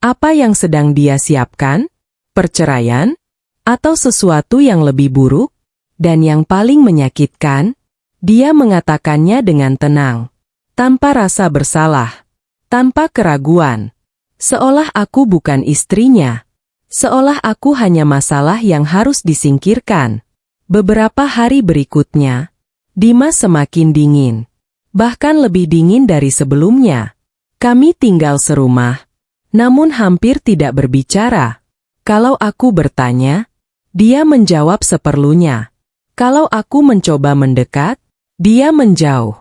Speaker 1: Apa yang sedang dia siapkan? Perceraian? Atau sesuatu yang lebih buruk? Dan yang paling menyakitkan, dia mengatakannya dengan tenang, tanpa rasa bersalah, tanpa keraguan. Seolah aku bukan istrinya. Seolah aku hanya masalah yang harus disingkirkan. Beberapa hari berikutnya, Dimas semakin dingin. Bahkan lebih dingin dari sebelumnya. Kami tinggal serumah, namun hampir tidak berbicara. Kalau aku bertanya, dia menjawab seperlunya. Kalau aku mencoba mendekat, dia menjauh.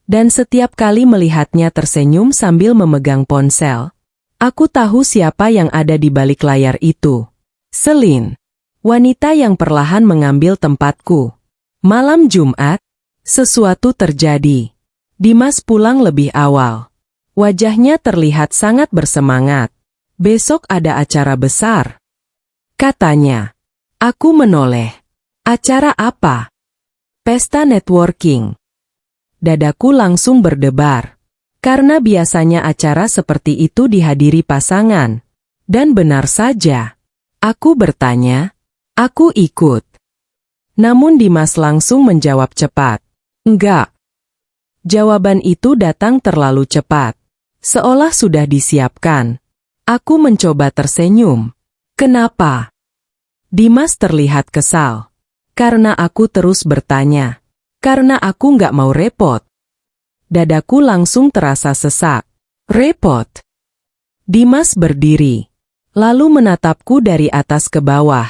Speaker 1: Dan setiap kali melihatnya tersenyum sambil memegang ponsel, aku tahu siapa yang ada di balik layar itu. Selin, wanita yang perlahan mengambil tempatku. Malam Jumat, sesuatu terjadi. Dimas pulang lebih awal. Wajahnya terlihat sangat bersemangat. Besok ada acara besar, katanya. Aku menoleh. Acara apa? Pesta networking. Dadaku langsung berdebar. Karena biasanya acara seperti itu dihadiri pasangan. Dan benar saja. Aku bertanya, aku ikut. Namun Dimas langsung menjawab cepat. Enggak. Jawaban itu datang terlalu cepat. Seolah sudah disiapkan. Aku mencoba tersenyum. Kenapa? Dimas terlihat kesal. Karena aku terus bertanya. Karena aku nggak mau repot. Dadaku langsung terasa sesak. Repot. Dimas berdiri. Lalu menatapku dari atas ke bawah.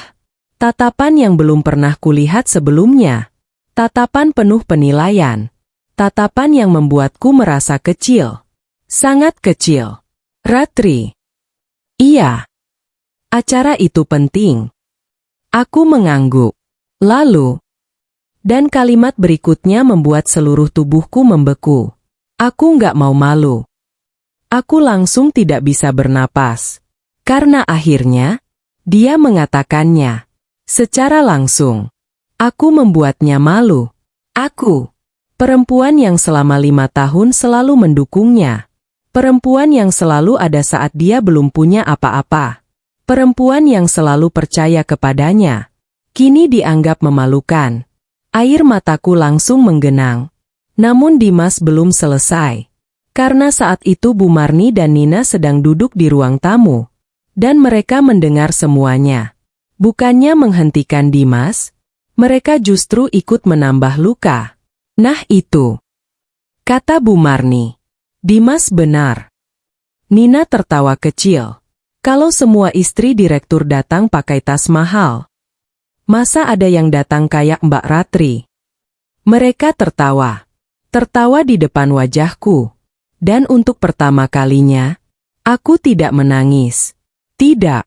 Speaker 1: Tatapan yang belum pernah kulihat sebelumnya. Tatapan penuh penilaian. Tatapan yang membuatku merasa kecil. Sangat kecil. Ratri. Iya. Acara itu penting. Aku mengangguk. Lalu, dan kalimat berikutnya membuat seluruh tubuhku membeku. Aku nggak mau malu. Aku langsung tidak bisa bernapas. Karena akhirnya, dia mengatakannya. Secara langsung. Aku membuatnya malu. Aku, perempuan yang selama 5 tahun selalu mendukungnya. Perempuan yang selalu ada saat dia belum punya apa-apa. Perempuan yang selalu percaya kepadanya, kini dianggap memalukan. Air mataku langsung menggenang. Namun Dimas belum selesai. Karena saat itu Bu Marni dan Nina sedang duduk di ruang tamu. Dan mereka mendengar semuanya. Bukannya menghentikan Dimas, mereka justru ikut menambah luka. Nah itu, kata Bu Marni. Dimas benar. Nina tertawa kecil. Kalau semua istri direktur datang pakai tas mahal, masa ada yang datang kayak Mbak Ratri? Mereka tertawa. Tertawa di depan wajahku. Dan untuk pertama kalinya, aku tidak menangis. Tidak.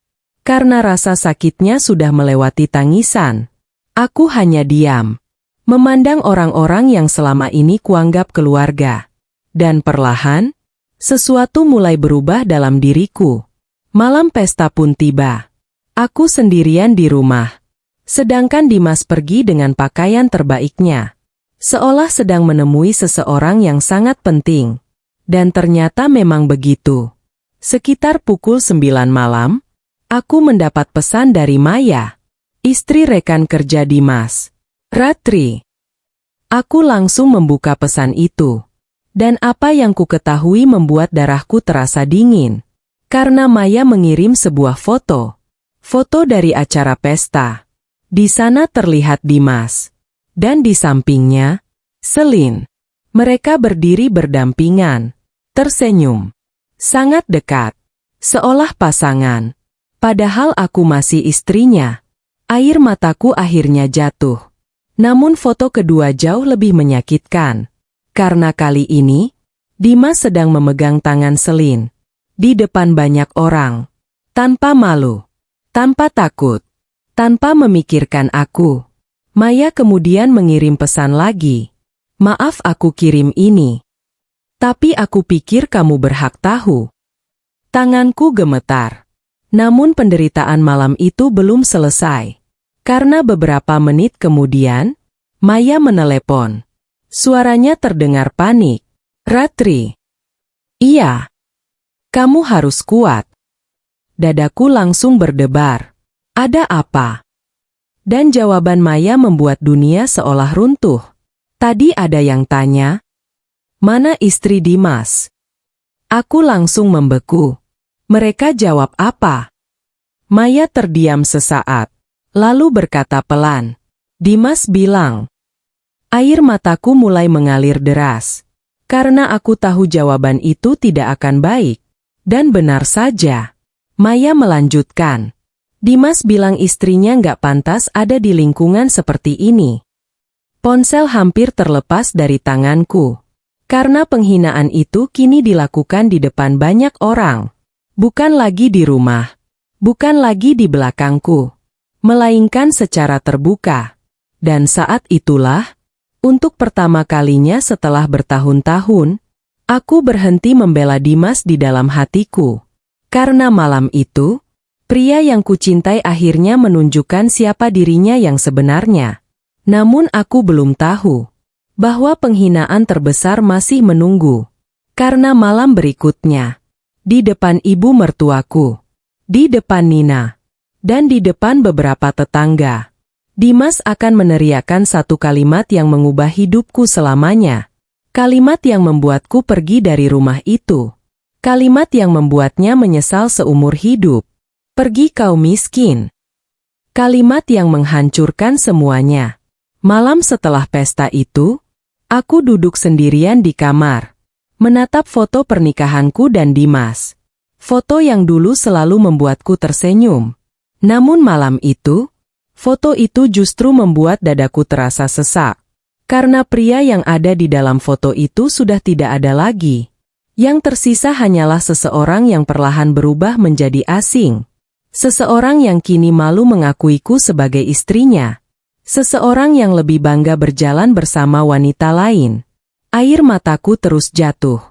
Speaker 1: Karena rasa sakitnya sudah melewati tangisan, aku hanya diam, memandang orang-orang yang selama ini kuanggap keluarga. Dan perlahan, sesuatu mulai berubah dalam diriku. Malam pesta pun tiba. Aku sendirian di rumah. Sedangkan Dimas pergi dengan pakaian terbaiknya. Seolah sedang menemui seseorang yang sangat penting. Dan ternyata memang begitu. Sekitar pukul 9 malam, aku mendapat pesan dari Maya, istri rekan kerja Dimas. Ratri. Aku langsung membuka pesan itu. Dan apa yang ku ketahui membuat darahku terasa dingin. Karena Maya mengirim sebuah foto. Foto dari acara pesta. Di sana terlihat Dimas. Dan di sampingnya, Selin. Mereka berdiri berdampingan. Tersenyum. Sangat dekat. Seolah pasangan. Padahal aku masih istrinya. Air mataku akhirnya jatuh. Namun foto kedua jauh lebih menyakitkan. Karena kali ini, Dimas sedang memegang tangan Selin. Di depan banyak orang. Tanpa malu. Tanpa takut. Tanpa memikirkan aku. Maya kemudian mengirim pesan lagi. Maaf aku kirim ini. Tapi aku pikir kamu berhak tahu. Tanganku gemetar. Namun penderitaan malam itu belum selesai. Karena beberapa menit kemudian, Maya menelepon. Suaranya terdengar panik. Ratri. Iya. Kamu harus kuat. Dadaku langsung berdebar. Ada apa? Dan jawaban Maya membuat dunia seolah runtuh. Tadi ada yang tanya, mana istri Dimas? Aku langsung membeku. Mereka jawab apa? Maya terdiam sesaat, lalu berkata pelan. Dimas bilang. Air mataku mulai mengalir deras. Karena aku tahu jawaban itu tidak akan baik. Dan benar saja. Maya melanjutkan. Dimas bilang istrinya nggak pantas ada di lingkungan seperti ini. Ponsel hampir terlepas dari tanganku. Karena penghinaan itu kini dilakukan di depan banyak orang. Bukan lagi di rumah. Bukan lagi di belakangku. Melainkan secara terbuka. Dan saat itulah, untuk pertama kalinya setelah bertahun-tahun, aku berhenti membela Dimas di dalam hatiku. Karena malam itu, pria yang kucintai akhirnya menunjukkan siapa dirinya yang sebenarnya. Namun aku belum tahu bahwa penghinaan terbesar masih menunggu. Karena malam berikutnya, di depan ibu mertuaku, di depan Nina, dan di depan beberapa tetangga, Dimas akan meneriakkan satu kalimat yang mengubah hidupku selamanya. Kalimat yang membuatku pergi dari rumah itu. Kalimat yang membuatnya menyesal seumur hidup. Pergi kau miskin. Kalimat yang menghancurkan semuanya. Malam setelah pesta itu, aku duduk sendirian di kamar, menatap foto pernikahanku dan Dimas. Foto yang dulu selalu membuatku tersenyum. Namun malam itu, foto itu justru membuat dadaku terasa sesak. Karena pria yang ada di dalam foto itu sudah tidak ada lagi. Yang tersisa hanyalah seseorang yang perlahan berubah menjadi asing. Seseorang yang kini malu mengakuiku sebagai istrinya. Seseorang yang lebih bangga berjalan bersama wanita lain. Air mataku terus jatuh.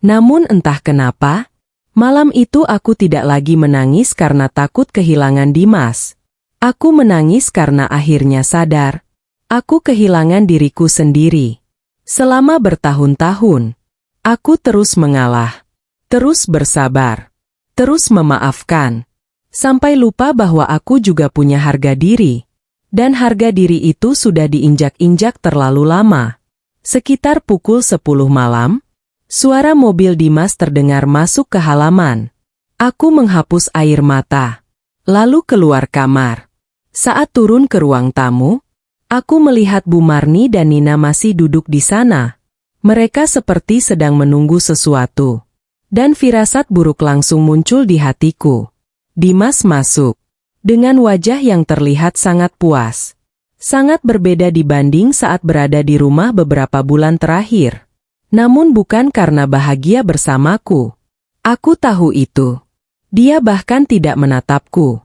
Speaker 1: Namun entah kenapa, malam itu aku tidak lagi menangis karena takut kehilangan Dimas. Aku menangis karena akhirnya sadar, aku kehilangan diriku sendiri. Selama bertahun-tahun, aku terus mengalah, terus bersabar, terus memaafkan, sampai lupa bahwa aku juga punya harga diri. Dan harga diri itu sudah diinjak-injak terlalu lama. Sekitar pukul 10 malam, suara mobil Dimas terdengar masuk ke halaman. Aku menghapus air mata, lalu keluar kamar. Saat turun ke ruang tamu, aku melihat Bu Marni dan Nina masih duduk di sana. Mereka seperti sedang menunggu sesuatu. Dan firasat buruk langsung muncul di hatiku. Dimas masuk. Dengan wajah yang terlihat sangat puas. Sangat berbeda dibanding saat berada di rumah beberapa bulan terakhir. Namun bukan karena bahagia bersamaku. Aku tahu itu. Dia bahkan tidak menatapku.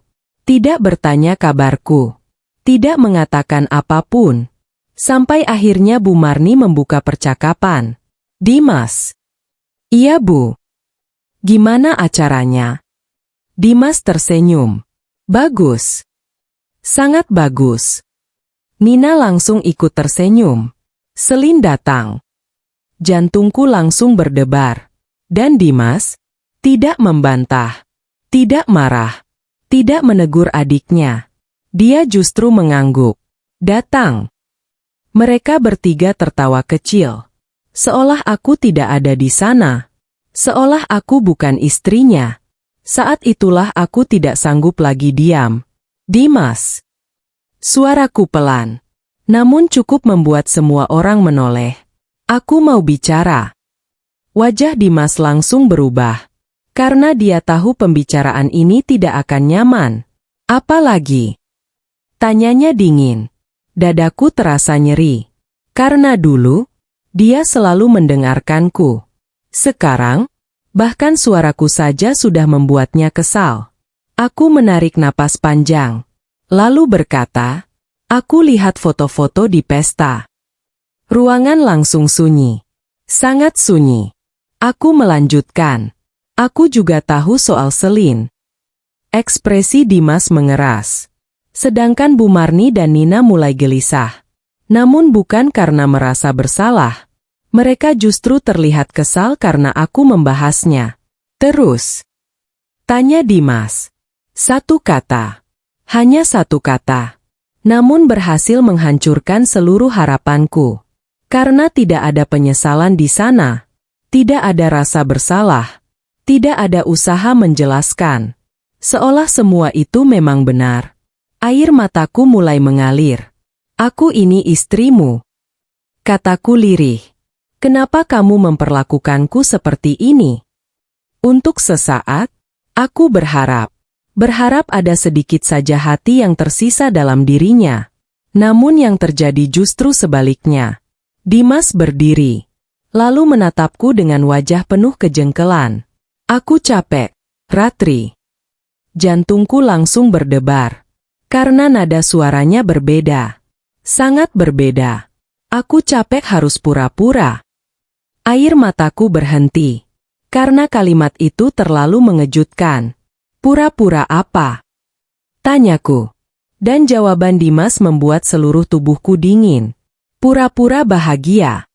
Speaker 1: Tidak bertanya kabarku. Tidak mengatakan apapun. Sampai akhirnya Bu Marni membuka percakapan. Dimas. Iya Bu. Gimana acaranya? Dimas tersenyum. Bagus. Sangat bagus. Nina langsung ikut tersenyum. Selin datang. Jantungku langsung berdebar. Dan Dimas tidak membantah, tidak marah, tidak menegur adiknya. Dia justru mengangguk. Datang. Mereka bertiga tertawa kecil. Seolah aku tidak ada di sana. Seolah aku bukan istrinya. Saat itulah aku tidak sanggup lagi diam. Dimas. Suaraku pelan. Namun cukup membuat semua orang menoleh. Aku mau bicara. Wajah Dimas langsung berubah. Karena dia tahu pembicaraan ini tidak akan nyaman. Apalagi? Tanyanya dingin. Dadaku terasa nyeri. Karena dulu, dia selalu mendengarkanku. Sekarang, bahkan suaraku saja sudah membuatnya kesal. Aku menarik napas panjang. Lalu berkata, aku lihat foto-foto di pesta. Ruangan langsung sunyi. Sangat sunyi. Aku melanjutkan. Aku juga tahu soal Selin. Ekspresi Dimas mengeras. Sedangkan Bu Marni dan Nina mulai gelisah. Namun bukan karena merasa bersalah. Mereka justru terlihat kesal karena aku membahasnya. Terus. Tanya Dimas. Satu kata. Hanya satu kata. Namun berhasil menghancurkan seluruh harapanku. Karena tidak ada penyesalan di sana. Tidak ada rasa bersalah. Tidak ada usaha menjelaskan. Seolah semua itu memang benar. Air mataku mulai mengalir. Aku ini istrimu. Kataku lirih. Kenapa kamu memperlakukanku seperti ini? Untuk sesaat, aku berharap. Berharap ada sedikit saja hati yang tersisa dalam dirinya. Namun yang terjadi justru sebaliknya. Dimas berdiri. Lalu menatapku dengan wajah penuh kejengkelan. Aku capek, Ratri. Jantungku langsung berdebar. Karena nada suaranya berbeda. Sangat berbeda. Aku capek harus pura-pura. Air mataku berhenti. Karena kalimat itu terlalu mengejutkan. Pura-pura apa? Tanyaku. Dan jawaban Dimas membuat seluruh tubuhku dingin. Pura-pura bahagia.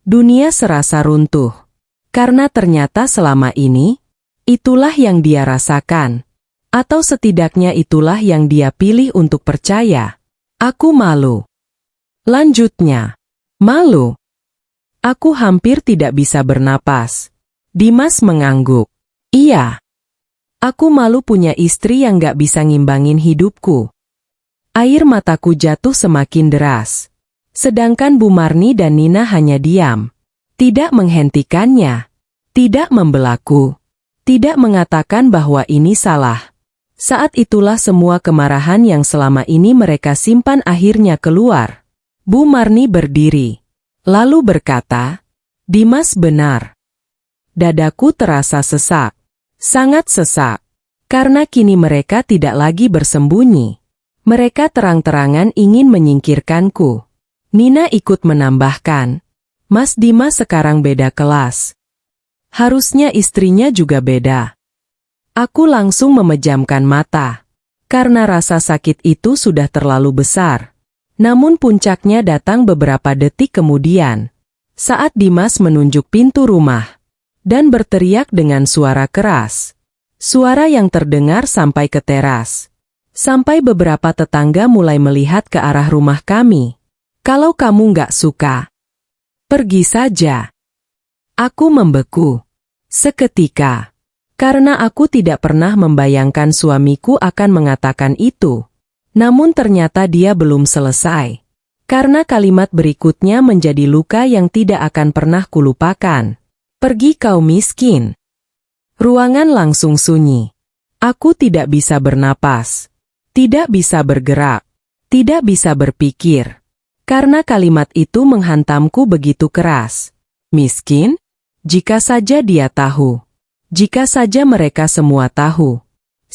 Speaker 1: Dunia serasa runtuh. Karena ternyata selama ini, itulah yang dia rasakan. Atau setidaknya itulah yang dia pilih untuk percaya. Aku malu. Lanjutnya. Malu. Aku hampir tidak bisa bernapas. Dimas mengangguk. Iya. Aku malu punya istri yang gak bisa ngimbangin hidupku. Air mataku jatuh semakin deras. Sedangkan Bu Marni dan Nina hanya diam. Tidak menghentikannya. Tidak membelaku. Tidak mengatakan bahwa ini salah. Saat itulah semua kemarahan yang selama ini mereka simpan akhirnya keluar. Bu Marni berdiri. Lalu berkata, Dimas benar. Dadaku terasa sesak. Sangat sesak. Karena kini mereka tidak lagi bersembunyi. Mereka terang-terangan ingin menyingkirkanku. Nina ikut menambahkan, Mas Dimas sekarang beda kelas. Harusnya istrinya juga beda. Aku langsung memejamkan mata. Karena rasa sakit itu sudah terlalu besar. Namun puncaknya datang beberapa detik kemudian. Saat Dimas menunjuk pintu rumah. Dan berteriak dengan suara keras. Suara yang terdengar sampai ke teras. Sampai beberapa tetangga mulai melihat ke arah rumah kami. Kalau kamu nggak suka, pergi saja. Aku membeku. Seketika. Karena aku tidak pernah membayangkan suamiku akan mengatakan itu. Namun ternyata dia belum selesai. Karena kalimat berikutnya menjadi luka yang tidak akan pernah kulupakan. Pergi kau miskin. Ruangan langsung sunyi. Aku tidak bisa bernapas. Tidak bisa bergerak. Tidak bisa berpikir. Karena kalimat itu menghantamku begitu keras. Miskin? Jika saja dia tahu. Jika saja mereka semua tahu.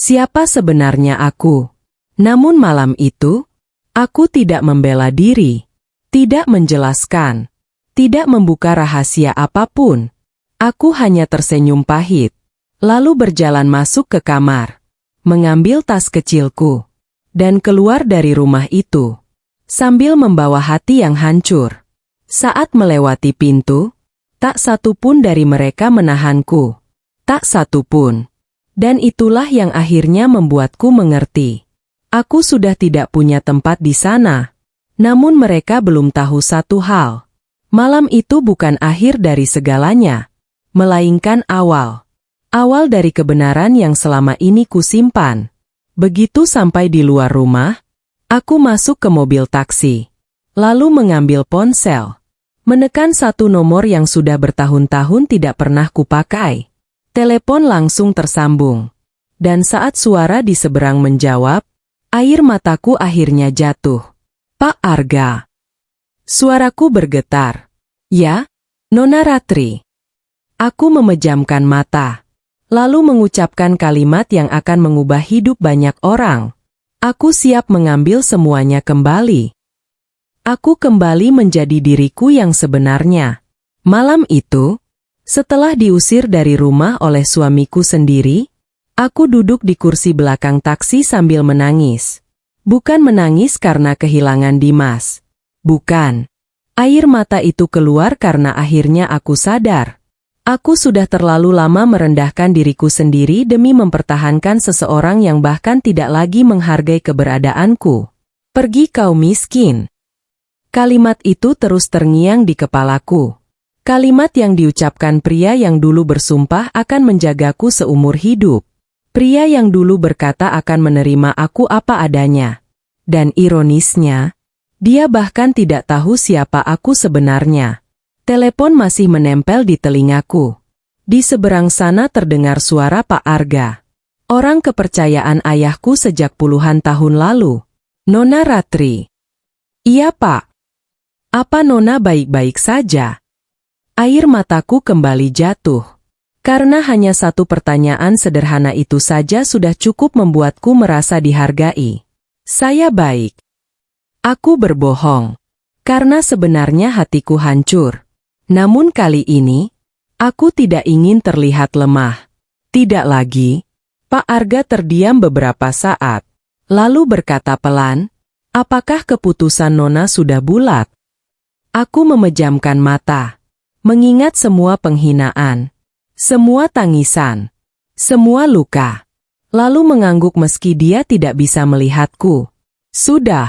Speaker 1: Siapa sebenarnya aku? Namun malam itu, aku tidak membela diri, tidak menjelaskan, tidak membuka rahasia apapun. Aku hanya tersenyum pahit, lalu berjalan masuk ke kamar, mengambil tas kecilku, dan keluar dari rumah itu, sambil membawa hati yang hancur. Saat melewati pintu, tak satu pun dari mereka menahanku. Tak satu pun. Dan itulah yang akhirnya membuatku mengerti. Aku sudah tidak punya tempat di sana. Namun mereka belum tahu satu hal. Malam itu bukan akhir dari segalanya, melainkan awal. Awal dari kebenaran yang selama ini kusimpan. Begitu sampai di luar rumah, aku masuk ke mobil taksi. Lalu mengambil ponsel. Menekan satu nomor yang sudah bertahun-tahun tidak pernah kupakai. Telepon langsung tersambung. Dan saat suara di seberang menjawab, air mataku akhirnya jatuh. Pak Arga. Suaraku bergetar. Ya, Nona Ratri. Aku memejamkan mata. Lalu mengucapkan kalimat yang akan mengubah hidup banyak orang. Aku siap mengambil semuanya kembali. Aku kembali menjadi diriku yang sebenarnya. Malam itu, setelah diusir dari rumah oleh suamiku sendiri, aku duduk di kursi belakang taksi sambil menangis. Bukan menangis karena kehilangan Dimas. Bukan. Air mata itu keluar karena akhirnya aku sadar. Aku sudah terlalu lama merendahkan diriku sendiri demi mempertahankan seseorang yang bahkan tidak lagi menghargai keberadaanku. Pergi kau miskin. Kalimat itu terus terngiang di kepalaku. Kalimat yang diucapkan pria yang dulu bersumpah akan menjagaku seumur hidup. Pria yang dulu berkata akan menerima aku apa adanya. Dan ironisnya, dia bahkan tidak tahu siapa aku sebenarnya. Telepon masih menempel di telingaku. Di seberang sana terdengar suara Pak Arga. Orang kepercayaan ayahku sejak puluhan tahun lalu. Nona Ratri. Iya Pak. Apa Nona baik-baik saja? Air mataku kembali jatuh. Karena hanya satu pertanyaan sederhana itu saja sudah cukup membuatku merasa dihargai. Saya baik. Aku berbohong. Karena sebenarnya hatiku hancur. Namun kali ini, aku tidak ingin terlihat lemah. Tidak lagi. Pak Arga terdiam beberapa saat. Lalu berkata pelan, apakah keputusan Nona sudah bulat? Aku memejamkan mata. Mengingat semua penghinaan, semua tangisan, semua luka. Lalu mengangguk meski dia tidak bisa melihatku. Sudah.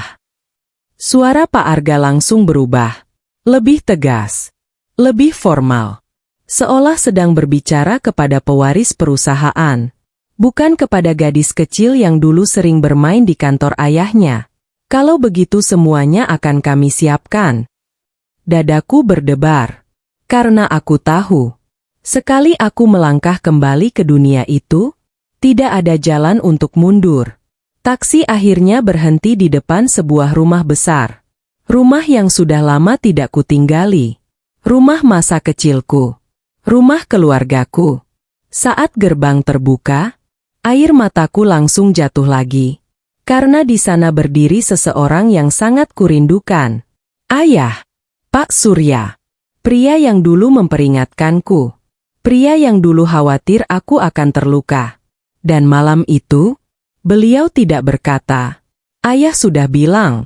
Speaker 1: Suara Pak Arga langsung berubah. Lebih tegas. Lebih formal. Seolah sedang berbicara kepada pewaris perusahaan. Bukan kepada gadis kecil yang dulu sering bermain di kantor ayahnya. Kalau begitu semuanya akan kami siapkan. Dadaku berdebar. Karena aku tahu, sekali aku melangkah kembali ke dunia itu, tidak ada jalan untuk mundur. Taksi akhirnya berhenti di depan sebuah rumah besar. Rumah yang sudah lama tidak kutinggali. Rumah masa kecilku. Rumah keluargaku. Saat gerbang terbuka, air mataku langsung jatuh lagi. Karena di sana berdiri seseorang yang sangat kurindukan. Ayah, Pak Surya. Pria yang dulu memperingatkanku. Pria yang dulu khawatir aku akan terluka. Dan malam itu, beliau tidak berkata, "Ayah sudah bilang."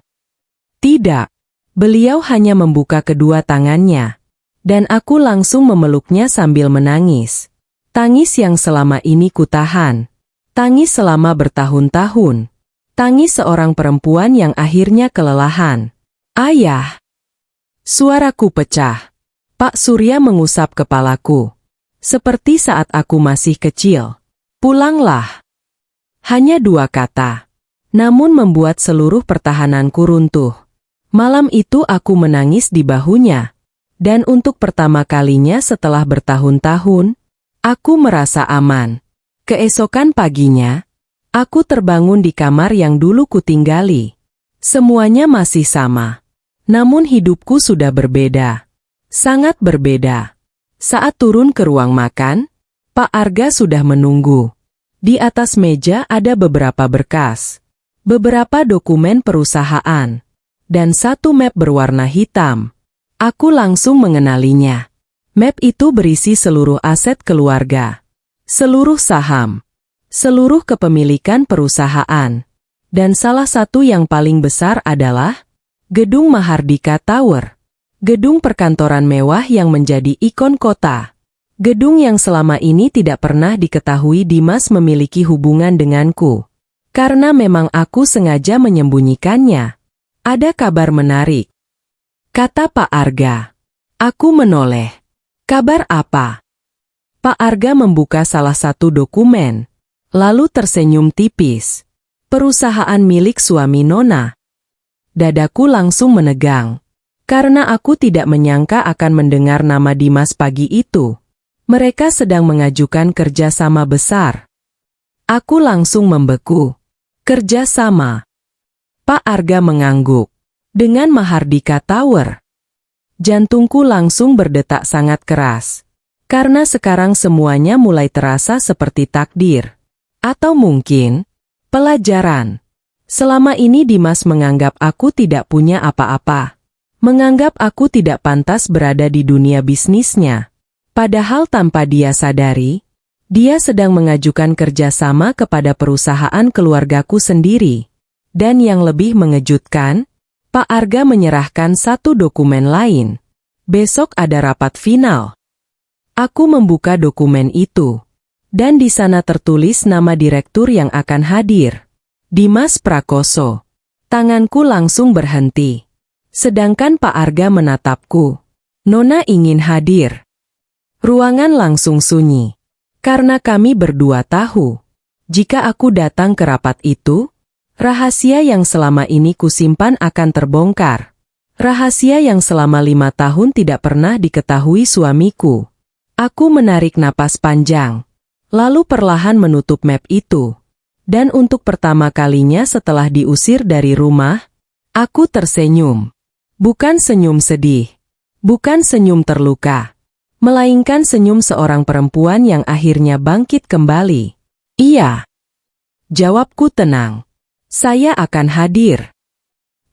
Speaker 1: Tidak. Beliau hanya membuka kedua tangannya. Dan aku langsung memeluknya sambil menangis. Tangis yang selama ini kutahan. Tangis selama bertahun-tahun. Tangis seorang perempuan yang akhirnya kelelahan. Ayah. Suaraku pecah. Pak Surya mengusap kepalaku. Seperti saat aku masih kecil. Pulanglah. Hanya dua kata. Namun membuat seluruh pertahananku runtuh. Malam itu aku menangis di bahunya. Dan untuk pertama kalinya setelah bertahun-tahun, aku merasa aman. Keesokan paginya, aku terbangun di kamar yang dulu kutinggali. Semuanya masih sama. Namun hidupku sudah berbeda. Sangat berbeda. Saat turun ke ruang makan, Pak Arga sudah menunggu. Di atas meja ada beberapa berkas, beberapa dokumen perusahaan, dan satu map berwarna hitam. Aku langsung mengenalinya. Map itu berisi seluruh aset keluarga, seluruh saham, seluruh kepemilikan perusahaan, dan salah satu yang paling besar adalah Gedung Mahardika Tower, gedung perkantoran mewah yang menjadi ikon kota. Gedung yang selama ini tidak pernah diketahui Dimas memiliki hubungan denganku. Karena memang aku sengaja menyembunyikannya. Ada kabar menarik, kata Pak Arga. Aku menoleh. Kabar apa? Pak Arga membuka salah satu dokumen, lalu tersenyum tipis. Perusahaan milik suami Nona. Dadaku langsung menegang, karena aku tidak menyangka akan mendengar nama Dimas pagi itu. Mereka sedang mengajukan kerjasama besar. Aku langsung membeku. Kerjasama? Pak Arga mengangguk. Dengan Mahardika Tower. Jantungku langsung berdetak sangat keras. Karena sekarang semuanya mulai terasa seperti takdir. Atau mungkin pelajaran. Selama ini Dimas menganggap aku tidak punya apa-apa. Menganggap aku tidak pantas berada di dunia bisnisnya. Padahal tanpa dia sadari, dia sedang mengajukan kerjasama kepada perusahaan keluargaku sendiri. Dan yang lebih mengejutkan, Pak Arga menyerahkan satu dokumen lain. Besok ada rapat final. Aku membuka dokumen itu. Dan di sana tertulis nama direktur yang akan hadir. Dimas Prakoso. Tanganku langsung berhenti. Sedangkan Pak Arga menatapku. Nona ingin hadir. Ruangan langsung sunyi. Karena kami berdua tahu, jika aku datang ke rapat itu, rahasia yang selama ini kusimpan akan terbongkar. Rahasia yang selama 5 tahun tidak pernah diketahui suamiku. Aku menarik napas panjang, lalu perlahan menutup map itu. Dan untuk pertama kalinya setelah diusir dari rumah, aku tersenyum. Bukan senyum sedih, bukan senyum terluka. Melainkan senyum seorang perempuan yang akhirnya bangkit kembali. Iya. Jawabku tenang. Saya akan hadir.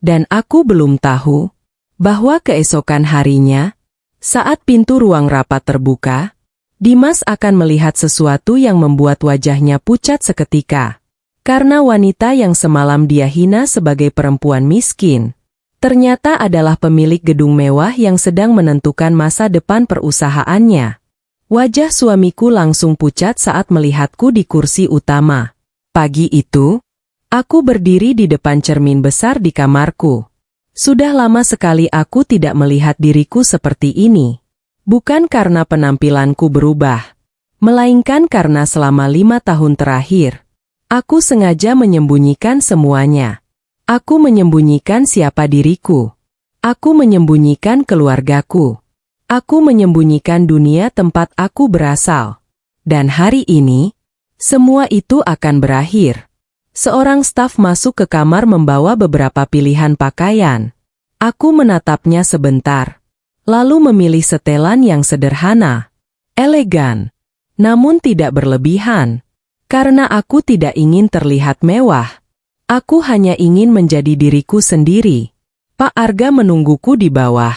Speaker 1: Dan aku belum tahu bahwa keesokan harinya, saat pintu ruang rapat terbuka, Dimas akan melihat sesuatu yang membuat wajahnya pucat seketika. Karena wanita yang semalam dia hina sebagai perempuan miskin, ternyata adalah pemilik gedung mewah yang sedang menentukan masa depan perusahaannya. Wajah suamiku langsung pucat saat melihatku di kursi utama. Pagi itu, aku berdiri di depan cermin besar di kamarku. Sudah lama sekali aku tidak melihat diriku seperti ini. Bukan karena penampilanku berubah, melainkan karena selama 5 tahun terakhir, aku sengaja menyembunyikan semuanya. Aku menyembunyikan siapa diriku. Aku menyembunyikan keluargaku. Aku menyembunyikan dunia tempat aku berasal. Dan hari ini, semua itu akan berakhir. Seorang staf masuk ke kamar membawa beberapa pilihan pakaian. Aku menatapnya sebentar, lalu memilih setelan yang sederhana, elegan, namun tidak berlebihan. Karena aku tidak ingin terlihat mewah. Aku hanya ingin menjadi diriku sendiri. Pak Arga menungguku di bawah.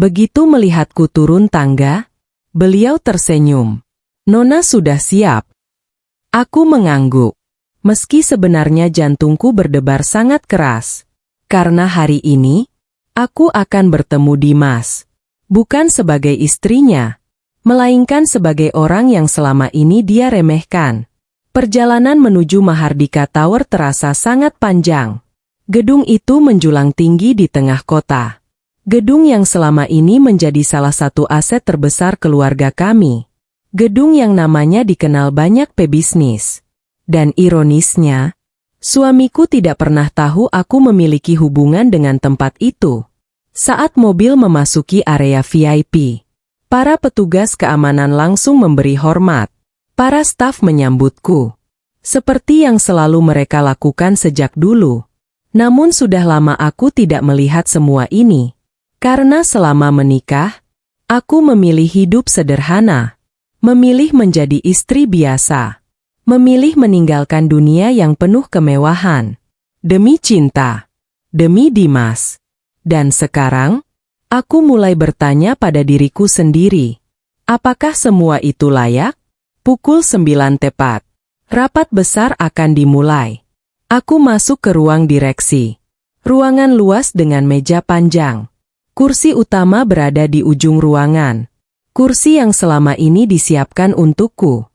Speaker 1: Begitu melihatku turun tangga, beliau tersenyum. Nona sudah siap. Aku mengangguk. Meski sebenarnya jantungku berdebar sangat keras. Karena hari ini, aku akan bertemu Dimas. Bukan sebagai istrinya, melainkan sebagai orang yang selama ini dia remehkan. Perjalanan menuju Mahardika Tower terasa sangat panjang. Gedung itu menjulang tinggi di tengah kota. Gedung yang selama ini menjadi salah satu aset terbesar keluarga kami. Gedung yang namanya dikenal banyak pebisnis. Dan ironisnya, suamiku tidak pernah tahu aku memiliki hubungan dengan tempat itu. Saat mobil memasuki area VIP, para petugas keamanan langsung memberi hormat. Para staf menyambutku, seperti yang selalu mereka lakukan sejak dulu. Namun sudah lama aku tidak melihat semua ini. Karena selama menikah, aku memilih hidup sederhana. Memilih menjadi istri biasa. Memilih meninggalkan dunia yang penuh kemewahan. Demi cinta. Demi Dimas. Dan sekarang, aku mulai bertanya pada diriku sendiri. Apakah semua itu layak? Pukul 9 tepat. Rapat besar akan dimulai. Aku masuk ke ruang direksi. Ruangan luas dengan meja panjang. Kursi utama berada di ujung ruangan. Kursi yang selama ini disiapkan untukku.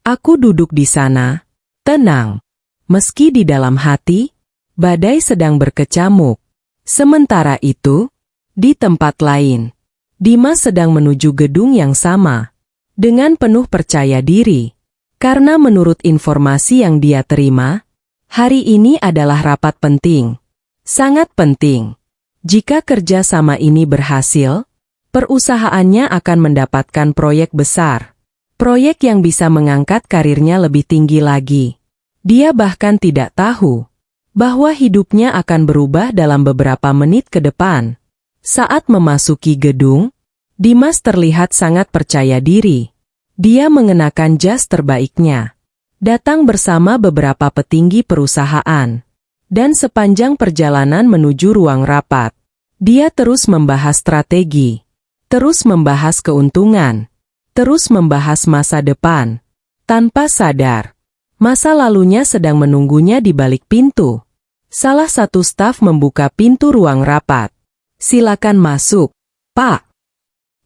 Speaker 1: Aku duduk di sana, tenang. Meski di dalam hati, badai sedang berkecamuk. Sementara itu, di tempat lain, Dimas sedang menuju gedung yang sama. Dengan penuh percaya diri. Karena menurut informasi yang dia terima, hari ini adalah rapat penting. Sangat penting. Jika kerjasama ini berhasil, perusahaannya akan mendapatkan proyek besar. Proyek yang bisa mengangkat karirnya lebih tinggi lagi. Dia bahkan tidak tahu bahwa hidupnya akan berubah dalam beberapa menit ke depan. Saat memasuki gedung, Dimas terlihat sangat percaya diri. Dia mengenakan jas terbaiknya. Datang bersama beberapa petinggi perusahaan. Dan sepanjang perjalanan menuju ruang rapat, dia terus membahas strategi, terus membahas keuntungan, terus membahas masa depan. Tanpa sadar, masa lalunya sedang menunggunya di balik pintu. Salah satu staf membuka pintu ruang rapat. "Silakan masuk, Pak."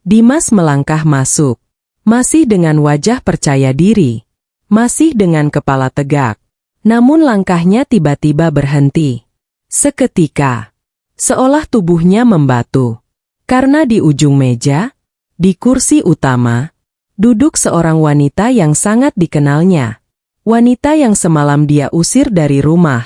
Speaker 1: Dimas melangkah masuk, masih dengan wajah percaya diri, masih dengan kepala tegak. Namun langkahnya tiba-tiba berhenti. Seketika, seolah tubuhnya membatu. Karena di ujung meja, di kursi utama, duduk seorang wanita yang sangat dikenalnya. Wanita yang semalam dia usir dari rumah.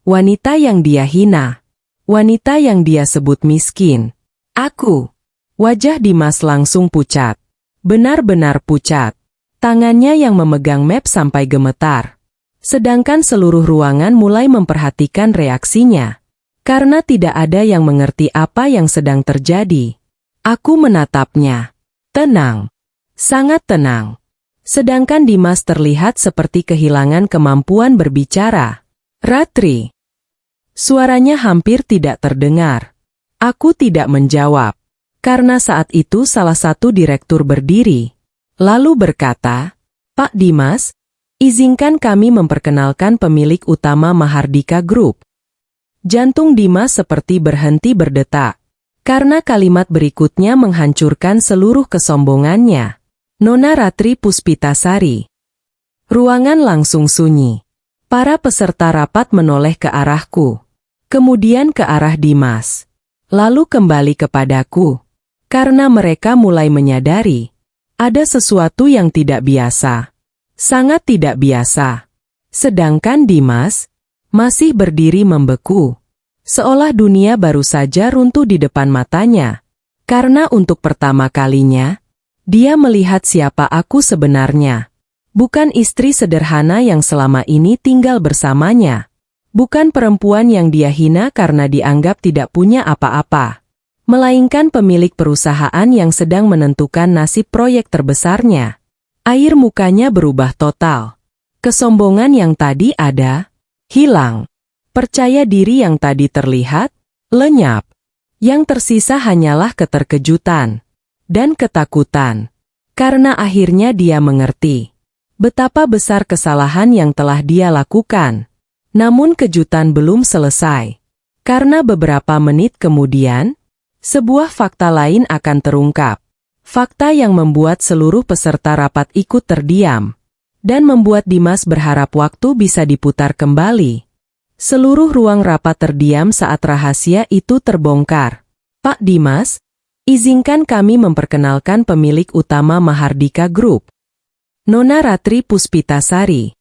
Speaker 1: Wanita yang dia hina. Wanita yang dia sebut miskin. Aku. Wajah Dimas langsung pucat. Benar-benar pucat. Tangannya yang memegang map sampai gemetar. Sedangkan seluruh ruangan mulai memperhatikan reaksinya. Karena tidak ada yang mengerti apa yang sedang terjadi. Aku menatapnya. Tenang. Sangat tenang. Sedangkan Dimas terlihat seperti kehilangan kemampuan berbicara. "Ratri." Suaranya hampir tidak terdengar. Aku tidak menjawab. Karena saat itu salah satu direktur berdiri. Lalu berkata, "Pak Dimas, izinkan kami memperkenalkan pemilik utama Mahardika Group." Jantung Dimas seperti berhenti berdetak. Karena kalimat berikutnya menghancurkan seluruh kesombongannya. "Nona Ratri Puspitasari." Ruangan langsung sunyi. Para peserta rapat menoleh ke arahku. Kemudian ke arah Dimas. Lalu kembali kepadaku. Karena mereka mulai menyadari ada sesuatu yang tidak biasa. Sangat tidak biasa. Sedangkan Dimas masih berdiri membeku. Seolah dunia baru saja runtuh di depan matanya. Karena untuk pertama kalinya, dia melihat siapa aku sebenarnya. Bukan istri sederhana yang selama ini tinggal bersamanya. Bukan perempuan yang dia hina karena dianggap tidak punya apa-apa. Melainkan pemilik perusahaan yang sedang menentukan nasib proyek terbesarnya. Air mukanya berubah total. Kesombongan yang tadi ada, hilang. Percaya diri yang tadi terlihat, lenyap. Yang tersisa hanyalah keterkejutan dan ketakutan. Karena akhirnya dia mengerti betapa besar kesalahan yang telah dia lakukan. Namun kejutan belum selesai. Karena beberapa menit kemudian, sebuah fakta lain akan terungkap. Fakta yang membuat seluruh peserta rapat ikut terdiam. Dan membuat Dimas berharap waktu bisa diputar kembali. Seluruh ruang rapat terdiam saat rahasia itu terbongkar. "Pak Dimas, izinkan kami memperkenalkan pemilik utama Mahardika Group. Nona Ratri Puspitasari."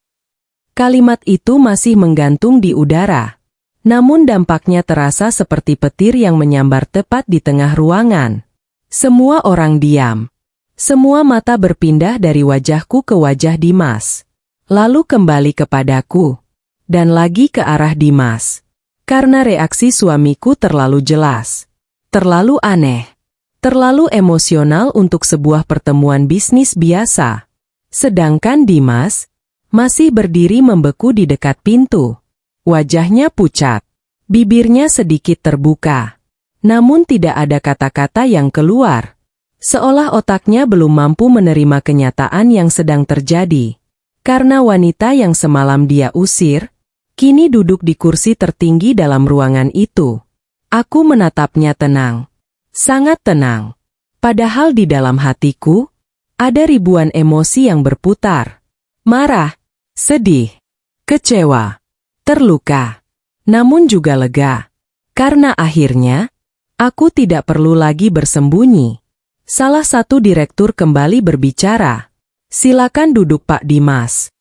Speaker 1: Kalimat itu masih menggantung di udara. Namun dampaknya terasa seperti petir yang menyambar tepat di tengah ruangan. Semua orang diam. Semua mata berpindah dari wajahku ke wajah Dimas. Lalu kembali kepadaku. Dan lagi ke arah Dimas. Karena reaksi suamiku terlalu jelas. Terlalu aneh. Terlalu emosional untuk sebuah pertemuan bisnis biasa. Sedangkan Dimas Masih berdiri membeku di dekat pintu. Wajahnya pucat. Bibirnya sedikit terbuka. Namun tidak ada kata-kata yang keluar. Seolah otaknya belum mampu menerima kenyataan yang sedang terjadi. Karena wanita yang semalam dia usir, kini duduk di kursi tertinggi dalam ruangan itu. Aku menatapnya tenang. Sangat tenang. Padahal di dalam hatiku, ada ribuan emosi yang berputar. Marah, sedih, kecewa, terluka, namun juga lega. Karena akhirnya, aku tidak perlu lagi bersembunyi. Salah satu direktur kembali berbicara. Silakan duduk Pak Dimas.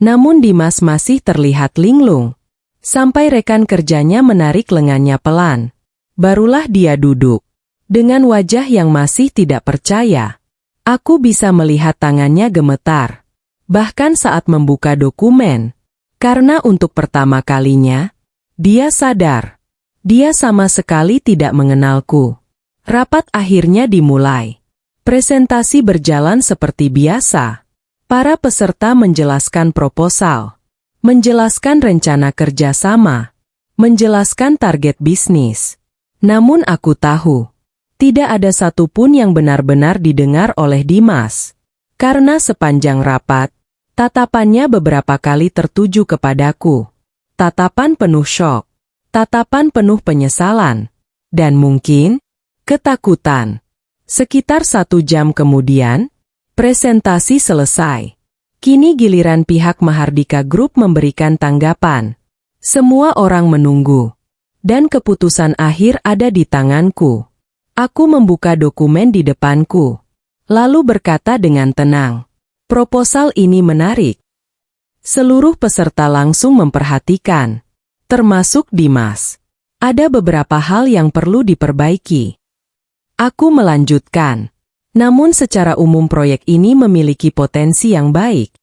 Speaker 1: Namun Dimas masih terlihat linglung. Sampai rekan kerjanya menarik lengannya pelan. Barulah dia duduk. Dengan wajah yang masih tidak percaya. Aku bisa melihat tangannya gemetar. Bahkan saat membuka dokumen. Karena untuk pertama kalinya, dia sadar. Dia sama sekali tidak mengenalku. Rapat akhirnya dimulai. Presentasi berjalan seperti biasa. Para peserta menjelaskan proposal, menjelaskan rencana kerjasama, menjelaskan target bisnis. Namun aku tahu, tidak ada satupun yang benar-benar didengar oleh Dimas. Karena sepanjang rapat, tatapannya beberapa kali tertuju kepadaku. Tatapan penuh syok, tatapan penuh penyesalan, dan mungkin ketakutan. Sekitar 1 jam kemudian, presentasi selesai. Kini giliran pihak Mahardika Group memberikan tanggapan. Semua orang menunggu. Dan keputusan akhir ada di tanganku. Aku membuka dokumen di depanku. Lalu berkata dengan tenang, proposal ini menarik. Seluruh peserta langsung memperhatikan. Termasuk Dimas. Ada beberapa hal yang perlu diperbaiki. Aku melanjutkan. Namun secara umum proyek ini memiliki potensi yang baik.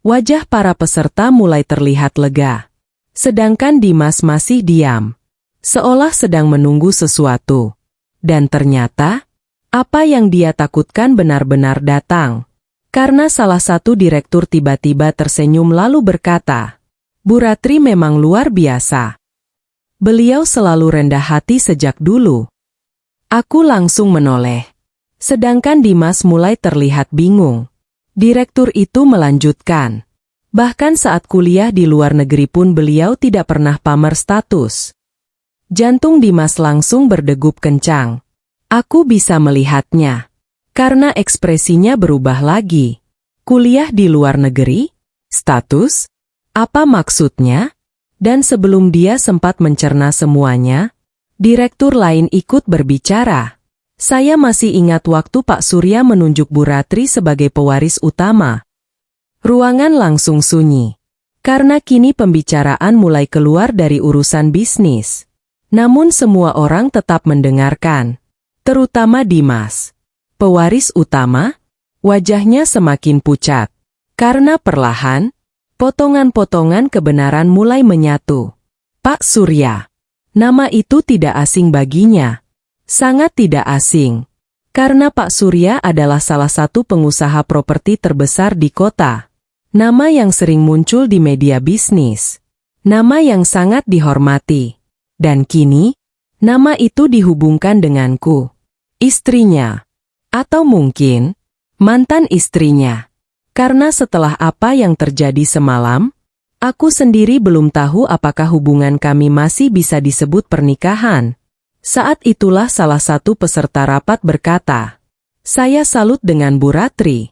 Speaker 1: Wajah para peserta mulai terlihat lega. Sedangkan Dimas masih diam. Seolah sedang menunggu sesuatu. Dan ternyata, apa yang dia takutkan benar-benar datang. Karena salah satu direktur tiba-tiba tersenyum lalu berkata, Bu Ratri memang luar biasa. Beliau selalu rendah hati sejak dulu. Aku langsung menoleh. Sedangkan Dimas mulai terlihat bingung. Direktur itu melanjutkan. Bahkan saat kuliah di luar negeri pun beliau tidak pernah pamer status. Jantung Dimas langsung berdegup kencang. Aku bisa melihatnya. Karena ekspresinya berubah lagi. Kuliah di luar negeri? Status? Apa maksudnya? Dan sebelum dia sempat mencerna semuanya, direktur lain ikut berbicara. Saya masih ingat waktu Pak Surya menunjuk Bu Ratri sebagai pewaris utama. Ruangan langsung sunyi. Karena kini pembicaraan mulai keluar dari urusan bisnis. Namun semua orang tetap mendengarkan. Terutama Dimas. Pewaris utama? Wajahnya semakin pucat. Karena perlahan, potongan-potongan kebenaran mulai menyatu. Pak Surya. Nama itu tidak asing baginya. Sangat tidak asing. Karena Pak Surya adalah salah satu pengusaha properti terbesar di kota. Nama yang sering muncul di media bisnis. Nama yang sangat dihormati. Dan kini, nama itu dihubungkan denganku. Istrinya. Atau mungkin, mantan istrinya. Karena setelah apa yang terjadi semalam, aku sendiri belum tahu apakah hubungan kami masih bisa disebut pernikahan. Saat itulah salah satu peserta rapat berkata, saya salut dengan Bu Ratri.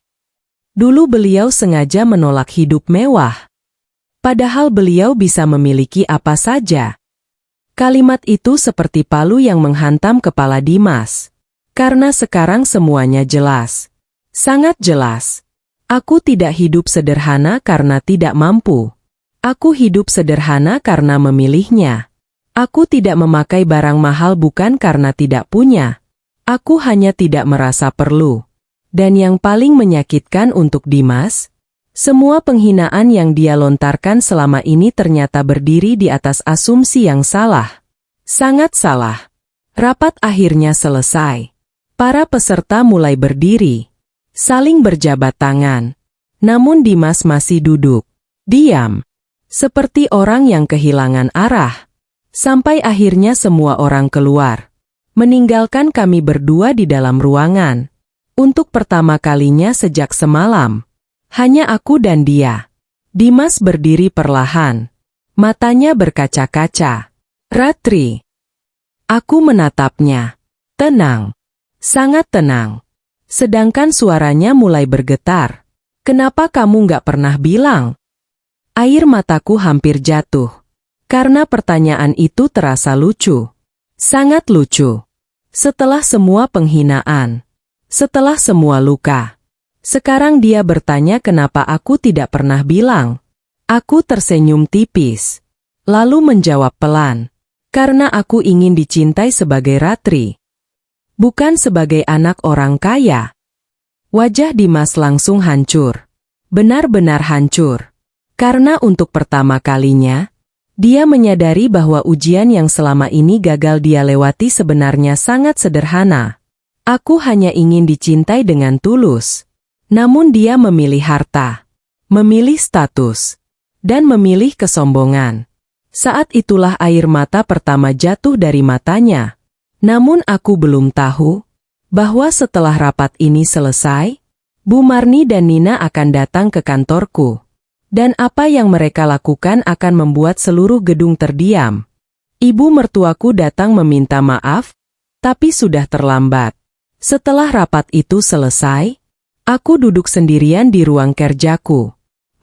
Speaker 1: Dulu beliau sengaja menolak hidup mewah. Padahal beliau bisa memiliki apa saja. Kalimat itu seperti palu yang menghantam kepala Dimas. Karena sekarang semuanya jelas. Sangat jelas. Aku tidak hidup sederhana karena tidak mampu. Aku hidup sederhana karena memilihnya. Aku tidak memakai barang mahal bukan karena tidak punya. Aku hanya tidak merasa perlu. Dan yang paling menyakitkan untuk Dimas, semua penghinaan yang dia lontarkan selama ini ternyata berdiri di atas asumsi yang salah. Sangat salah. Rapat akhirnya selesai. Para peserta mulai berdiri. Saling berjabat tangan. Namun Dimas masih duduk, diam, seperti orang yang kehilangan arah. Sampai akhirnya semua orang keluar, meninggalkan kami berdua di dalam ruangan. Untuk pertama kalinya sejak semalam, hanya aku dan dia. Dimas berdiri perlahan, matanya berkaca-kaca. Ratri. Aku menatapnya. Tenang. Sangat tenang. Sedangkan suaranya mulai bergetar. Kenapa kamu nggak pernah bilang? Air mataku hampir jatuh. Karena pertanyaan itu terasa lucu. Sangat lucu. Setelah semua penghinaan. Setelah semua luka. Sekarang dia bertanya kenapa aku tidak pernah bilang. Aku tersenyum tipis. Lalu menjawab pelan. Karena aku ingin dicintai sebagai Ratri. Bukan sebagai anak orang kaya. Wajah Dimas langsung hancur. Benar-benar hancur. Karena untuk pertama kalinya, dia menyadari bahwa ujian yang selama ini gagal dia lewati sebenarnya sangat sederhana. Aku hanya ingin dicintai dengan tulus. Namun dia memilih harta, memilih status, dan memilih kesombongan. Saat itulah air mata pertama jatuh dari matanya. Namun aku belum tahu bahwa setelah rapat ini selesai, Bu Marni dan Nina akan datang ke kantorku. Dan apa yang mereka lakukan akan membuat seluruh gedung terdiam. Ibu mertuaku datang meminta maaf, tapi sudah terlambat. Setelah rapat itu selesai, aku duduk sendirian di ruang kerjaku,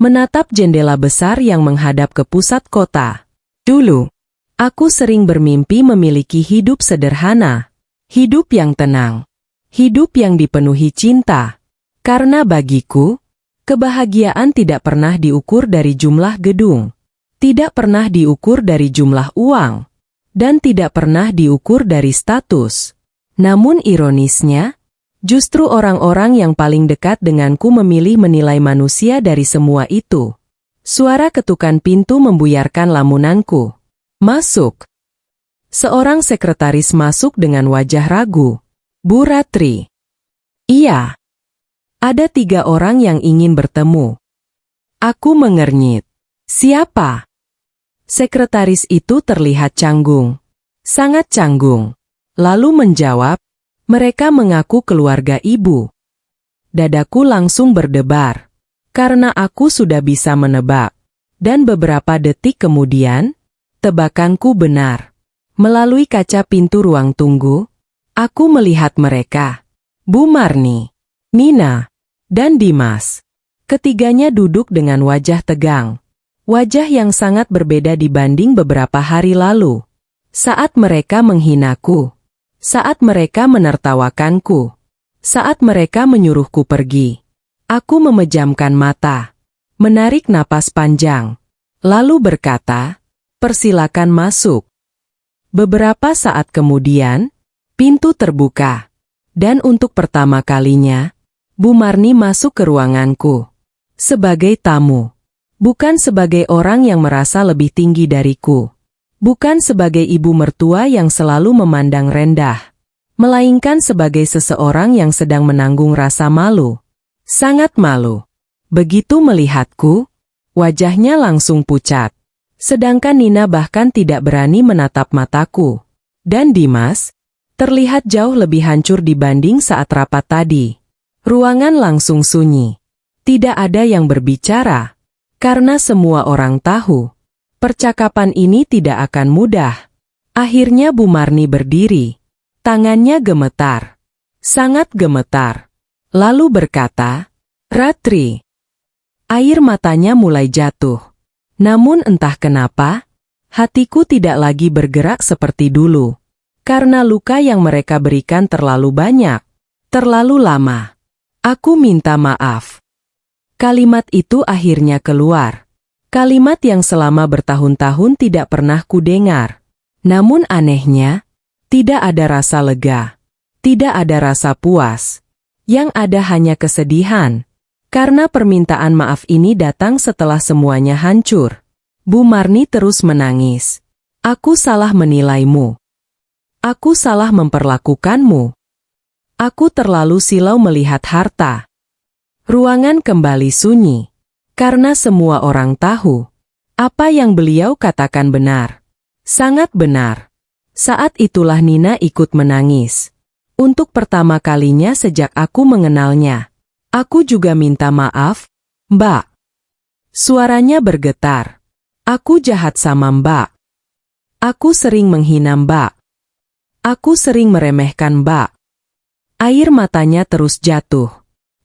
Speaker 1: menatap jendela besar yang menghadap ke pusat kota. Dulu, aku sering bermimpi memiliki hidup sederhana, hidup yang tenang, hidup yang dipenuhi cinta. Karena bagiku, kebahagiaan tidak pernah diukur dari jumlah gedung, tidak pernah diukur dari jumlah uang, dan tidak pernah diukur dari status. Namun ironisnya, justru orang-orang yang paling dekat denganku memilih menilai manusia dari semua itu. Suara ketukan pintu membuyarkan lamunanku. Masuk. Seorang sekretaris masuk dengan wajah ragu. Bu Ratri. Iya. Ada 3 orang yang ingin bertemu. Aku mengernyit. Siapa? Sekretaris itu terlihat canggung. Sangat canggung. Lalu menjawab, mereka mengaku keluarga ibu. Dadaku langsung berdebar, karena aku sudah bisa menebak. Dan beberapa detik kemudian, tebakanku benar. Melalui kaca pintu ruang tunggu, aku melihat mereka. Bu Marni, Nina, dan Dimas. Ketiganya duduk dengan wajah tegang. Wajah yang sangat berbeda dibanding beberapa hari lalu. Saat mereka menghinaku. Saat mereka menertawakanku, saat mereka menyuruhku pergi, aku memejamkan mata, menarik napas panjang, lalu berkata, "Persilakan masuk." Beberapa saat kemudian, pintu terbuka, dan untuk pertama kalinya, Bu Marni masuk ke ruanganku. Sebagai tamu, bukan sebagai orang yang merasa lebih tinggi dariku. Bukan sebagai ibu mertua yang selalu memandang rendah, melainkan sebagai seseorang yang sedang menanggung rasa malu. Sangat malu. Begitu melihatku, wajahnya langsung pucat. Sedangkan Nina bahkan tidak berani menatap mataku. Dan Dimas, terlihat jauh lebih hancur dibanding saat rapat tadi. Ruangan langsung sunyi. Tidak ada yang berbicara. Karena semua orang tahu. Percakapan ini tidak akan mudah. Akhirnya Bu Marni berdiri. Tangannya gemetar. Sangat gemetar. Lalu berkata, "Ratri." Air matanya mulai jatuh. Namun entah kenapa, hatiku tidak lagi bergerak seperti dulu. Karena luka yang mereka berikan terlalu banyak. Terlalu lama. Aku minta maaf. Kalimat itu akhirnya keluar. Kalimat yang selama bertahun-tahun tidak pernah kudengar. Namun anehnya, tidak ada rasa lega. Tidak ada rasa puas. Yang ada hanya kesedihan. Karena permintaan maaf ini datang setelah semuanya hancur. Bu Marni terus menangis. Aku salah menilaimu. Aku salah memperlakukanmu. Aku terlalu silau melihat harta. Ruangan kembali sunyi. Karena semua orang tahu. Apa yang beliau katakan benar. Sangat benar. Saat itulah Nina ikut menangis. Untuk pertama kalinya sejak aku mengenalnya. Aku juga minta maaf, Mbak. Suaranya bergetar. Aku jahat sama Mbak. Aku sering menghina Mbak. Aku sering meremehkan Mbak. Air matanya terus jatuh.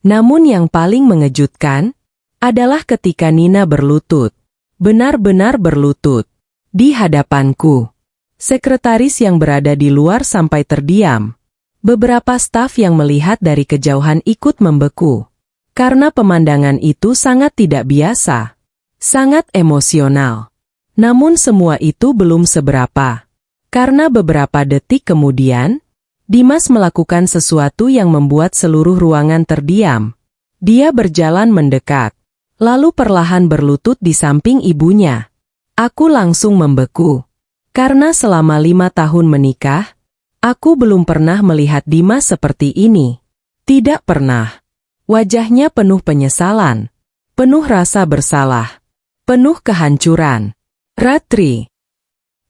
Speaker 1: Namun yang paling mengejutkan adalah ketika Nina berlutut. Benar-benar berlutut. Di hadapanku. Sekretaris yang berada di luar sampai terdiam. Beberapa staf yang melihat dari kejauhan ikut membeku. Karena pemandangan itu sangat tidak biasa. Sangat emosional. Namun semua itu belum seberapa. Karena beberapa detik kemudian, Dimas melakukan sesuatu yang membuat seluruh ruangan terdiam. Dia berjalan mendekat. Lalu perlahan berlutut di samping ibunya. Aku langsung membeku. Karena selama 5 tahun menikah, aku belum pernah melihat Dimas seperti ini. Tidak pernah. Wajahnya penuh penyesalan. Penuh rasa bersalah. Penuh kehancuran. Ratri.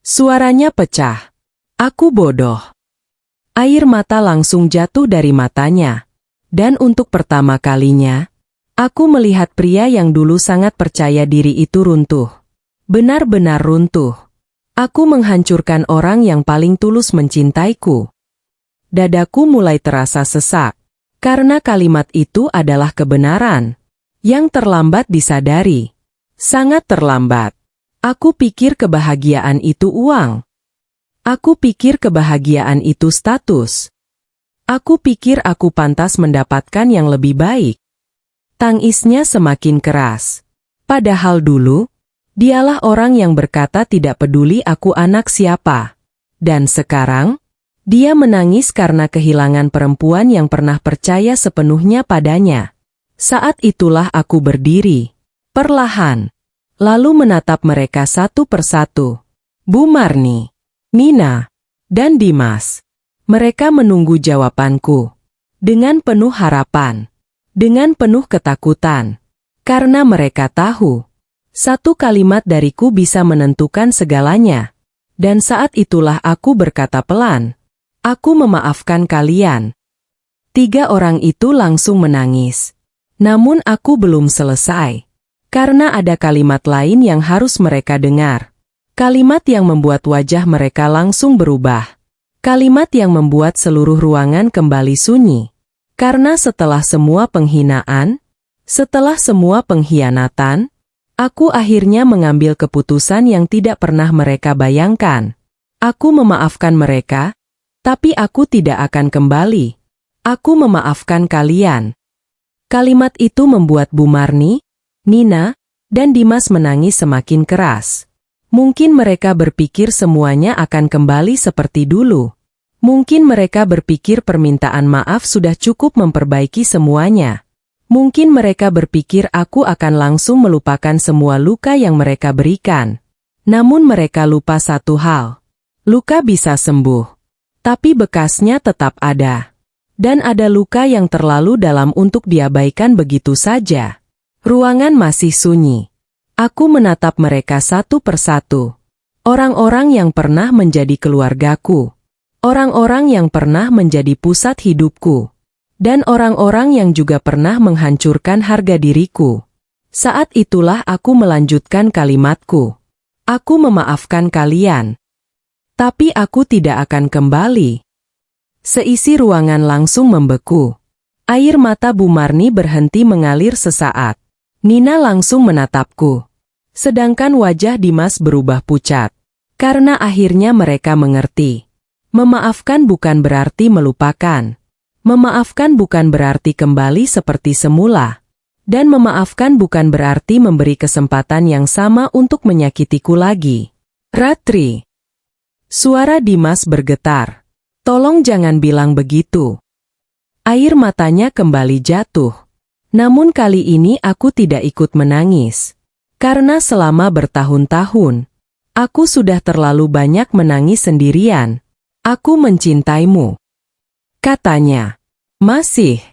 Speaker 1: Suaranya pecah. Aku bodoh. Air mata langsung jatuh dari matanya. Dan untuk pertama kalinya, aku melihat pria yang dulu sangat percaya diri itu runtuh. Benar-benar runtuh. Aku menghancurkan orang yang paling tulus mencintaiku. Dadaku mulai terasa sesak. Karena kalimat itu adalah kebenaran. Yang terlambat disadari. Sangat terlambat. Aku pikir kebahagiaan itu uang. Aku pikir kebahagiaan itu status. Aku pikir aku pantas mendapatkan yang lebih baik. Tangisnya semakin keras. Padahal dulu, dialah orang yang berkata tidak peduli aku anak siapa. Dan sekarang, dia menangis karena kehilangan perempuan yang pernah percaya sepenuhnya padanya. Saat itulah aku berdiri. Perlahan. Lalu menatap mereka satu persatu. Bu Marni, Nina, dan Dimas. Mereka menunggu jawabanku. Dengan penuh harapan. Dengan penuh ketakutan. Karena mereka tahu. Satu kalimat dariku bisa menentukan segalanya. Dan saat itulah aku berkata pelan. Aku memaafkan kalian. 3 orang itu langsung menangis. Namun aku belum selesai. Karena ada kalimat lain yang harus mereka dengar. Kalimat yang membuat wajah mereka langsung berubah. Kalimat yang membuat seluruh ruangan kembali sunyi. Karena setelah semua penghinaan, setelah semua pengkhianatan, aku akhirnya mengambil keputusan yang tidak pernah mereka bayangkan. Aku memaafkan mereka, tapi aku tidak akan kembali. Aku memaafkan kalian. Kalimat itu membuat Bu Marni, Nina, dan Dimas menangis semakin keras. Mungkin mereka berpikir semuanya akan kembali seperti dulu. Mungkin mereka berpikir permintaan maaf sudah cukup memperbaiki semuanya. Mungkin mereka berpikir aku akan langsung melupakan semua luka yang mereka berikan. Namun mereka lupa satu hal. Luka bisa sembuh. Tapi bekasnya tetap ada. Dan ada luka yang terlalu dalam untuk diabaikan begitu saja. Ruangan masih sunyi. Aku menatap mereka satu persatu. Orang-orang yang pernah menjadi keluargaku. Orang-orang yang pernah menjadi pusat hidupku. Dan orang-orang yang juga pernah menghancurkan harga diriku. Saat itulah aku melanjutkan kalimatku. Aku memaafkan kalian. Tapi aku tidak akan kembali. Seisi ruangan langsung membeku. Air mata Bu Marni berhenti mengalir sesaat. Nina langsung menatapku. Sedangkan wajah Dimas berubah pucat. Karena akhirnya mereka mengerti. Memaafkan bukan berarti melupakan. Memaafkan bukan berarti kembali seperti semula. Dan memaafkan bukan berarti memberi kesempatan yang sama untuk menyakitiku lagi. Ratri. Suara Dimas bergetar. Tolong jangan bilang begitu. Air matanya kembali jatuh. Namun kali ini aku tidak ikut menangis. Karena selama bertahun-tahun, aku sudah terlalu banyak menangis sendirian. Aku mencintaimu. Katanya. Masih.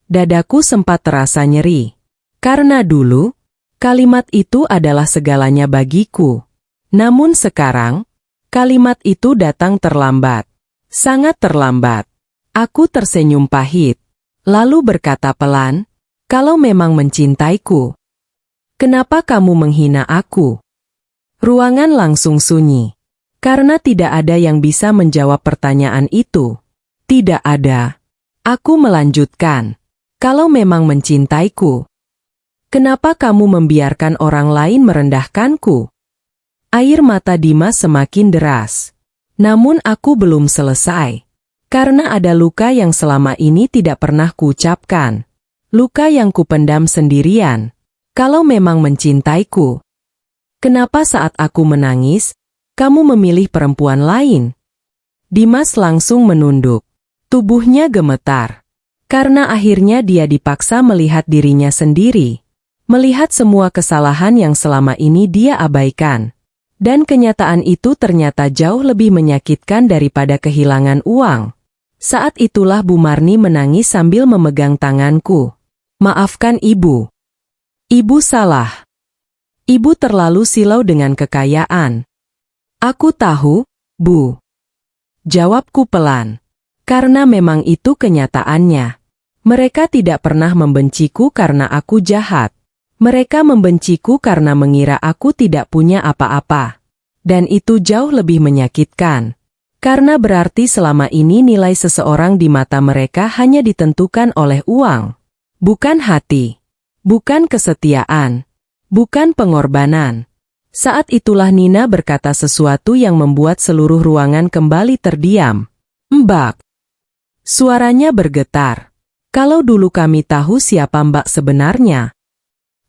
Speaker 1: Dadaku sempat terasa nyeri. Karena dulu, kalimat itu adalah segalanya bagiku. Namun sekarang, kalimat itu datang terlambat. Sangat terlambat. Aku tersenyum pahit. Lalu berkata pelan, "Kalau memang mencintaiku, kenapa kamu menghina aku?" Ruangan langsung sunyi. Karena tidak ada yang bisa menjawab pertanyaan itu. Tidak ada. Aku melanjutkan, "Kalau memang mencintaiku, kenapa kamu membiarkan orang lain merendahkanku?" Air mata Dimas semakin deras. Namun aku belum selesai. Karena ada luka yang selama ini tidak pernah kuucapkan. Luka yang kupendam sendirian. Kalau memang mencintaiku, kenapa saat aku menangis, kamu memilih perempuan lain? Dimas langsung menunduk. Tubuhnya gemetar. Karena akhirnya dia dipaksa melihat dirinya sendiri. Melihat semua kesalahan yang selama ini dia abaikan. Dan kenyataan itu ternyata jauh lebih menyakitkan daripada kehilangan uang. Saat itulah Bu Marni menangis sambil memegang tanganku. "Maafkan Ibu. Ibu salah. Ibu terlalu silau dengan kekayaan." "Aku tahu, Bu." Jawabku pelan. Karena memang itu kenyataannya. Mereka tidak pernah membenciku karena aku jahat. Mereka membenciku karena mengira aku tidak punya apa-apa. Dan itu jauh lebih menyakitkan. Karena berarti selama ini nilai seseorang di mata mereka hanya ditentukan oleh uang. Bukan hati. Bukan kesetiaan. Bukan pengorbanan. Saat itulah Nina berkata sesuatu yang membuat seluruh ruangan kembali terdiam. "Mbak." Suaranya bergetar. "Kalau dulu kami tahu siapa Mbak sebenarnya."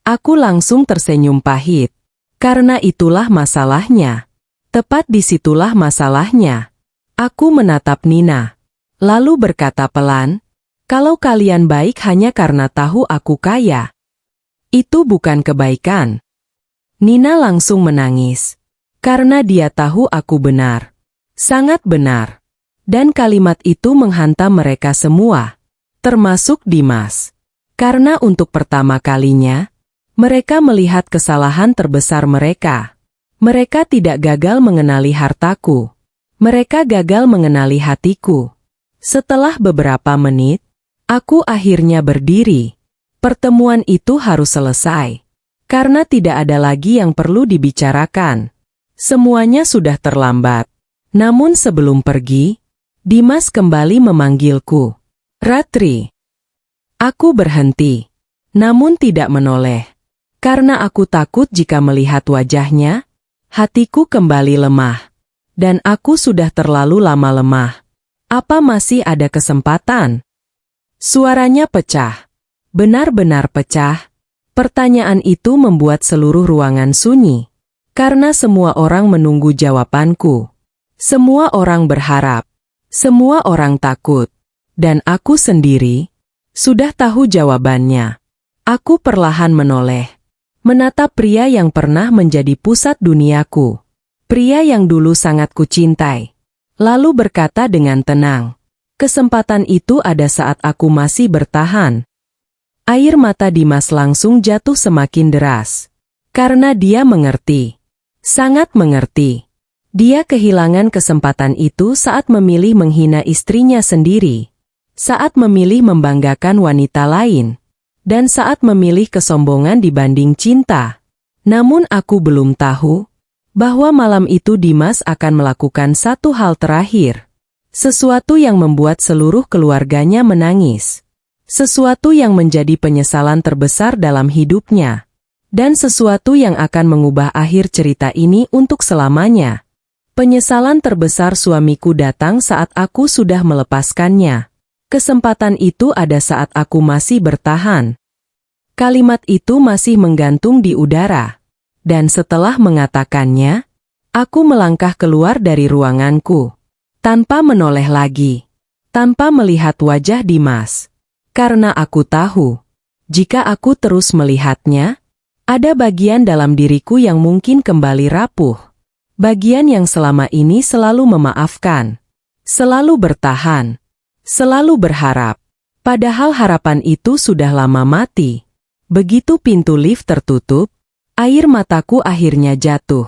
Speaker 1: Aku langsung tersenyum pahit. Karena itulah masalahnya. Tepat disitulah masalahnya. Aku menatap Nina. Lalu berkata pelan, "Kalau kalian baik hanya karena tahu aku kaya, itu bukan kebaikan." Nina langsung menangis. Karena dia tahu aku benar. Sangat benar. Dan kalimat itu menghantam mereka semua. Termasuk Dimas. Karena untuk pertama kalinya, mereka melihat kesalahan terbesar mereka. Mereka tidak gagal mengenali hartaku. Mereka gagal mengenali hatiku. Setelah beberapa menit, aku akhirnya berdiri. Pertemuan itu harus selesai. Karena tidak ada lagi yang perlu dibicarakan. Semuanya sudah terlambat. Namun sebelum pergi, Dimas kembali memanggilku. "Ratri." Aku berhenti. Namun tidak menoleh. Karena aku takut jika melihat wajahnya, hatiku kembali lemah. Dan aku sudah terlalu lama lemah. Apa masih ada kesempatan? Suaranya pecah. Benar-benar pecah. Pertanyaan itu membuat seluruh ruangan sunyi. Karena semua orang menunggu jawabanku. Semua orang berharap. Semua orang takut. Dan aku sendiri sudah tahu jawabannya. Aku perlahan menoleh. Menatap pria yang pernah menjadi pusat duniaku. Pria yang dulu sangat kucintai. Lalu berkata dengan tenang, "Kesempatan itu ada saat aku masih bertahan." Air mata Dimas langsung jatuh semakin deras. Karena dia mengerti. Sangat mengerti. Dia kehilangan kesempatan itu saat memilih menghina istrinya sendiri. Saat memilih membanggakan wanita lain. Dan saat memilih kesombongan dibanding cinta. Namun aku belum tahu bahwa malam itu Dimas akan melakukan satu hal terakhir. Sesuatu yang membuat seluruh keluarganya menangis. Sesuatu yang menjadi penyesalan terbesar dalam hidupnya. Dan sesuatu yang akan mengubah akhir cerita ini untuk selamanya. Penyesalan terbesar suamiku datang saat aku sudah melepaskannya. Kesempatan itu ada saat aku masih bertahan. Kalimat itu masih menggantung di udara. Dan setelah mengatakannya, aku melangkah keluar dari ruanganku. Tanpa menoleh lagi. Tanpa melihat wajah Dimas. Karena aku tahu, jika aku terus melihatnya, ada bagian dalam diriku yang mungkin kembali rapuh. Bagian yang selama ini selalu memaafkan. Selalu bertahan. Selalu berharap. Padahal harapan itu sudah lama mati. Begitu pintu lift tertutup, air mataku akhirnya jatuh.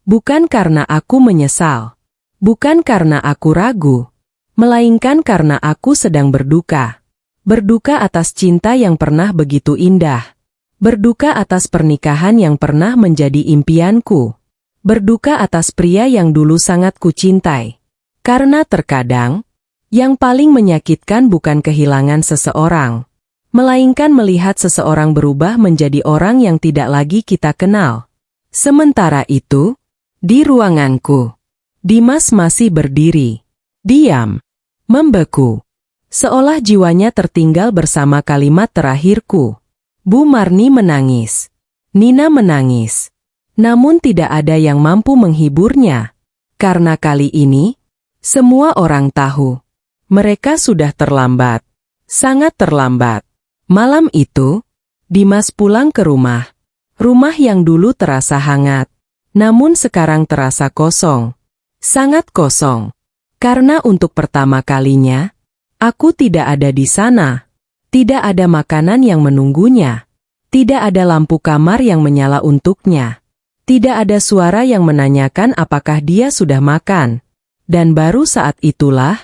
Speaker 1: Bukan karena aku menyesal. Bukan karena aku ragu. Melainkan karena aku sedang berduka. Berduka atas cinta yang pernah begitu indah. Berduka atas pernikahan yang pernah menjadi impianku. Berduka atas pria yang dulu sangat kucintai. Karena terkadang, yang paling menyakitkan bukan kehilangan seseorang, melainkan melihat seseorang berubah menjadi orang yang tidak lagi kita kenal. Sementara itu, di ruanganku, Dimas masih berdiri, diam, membeku. Seolah jiwanya tertinggal bersama kalimat terakhirku. Bu Marni menangis. Nina menangis. Namun tidak ada yang mampu menghiburnya. Karena kali ini, semua orang tahu. Mereka sudah terlambat. Sangat terlambat. Malam itu, Dimas pulang ke rumah. Rumah yang dulu terasa hangat. Namun sekarang terasa kosong. Sangat kosong. Karena untuk pertama kalinya, aku tidak ada di sana. Tidak ada makanan yang menunggunya. Tidak ada lampu kamar yang menyala untuknya. Tidak ada suara yang menanyakan apakah dia sudah makan. Dan baru saat itulah,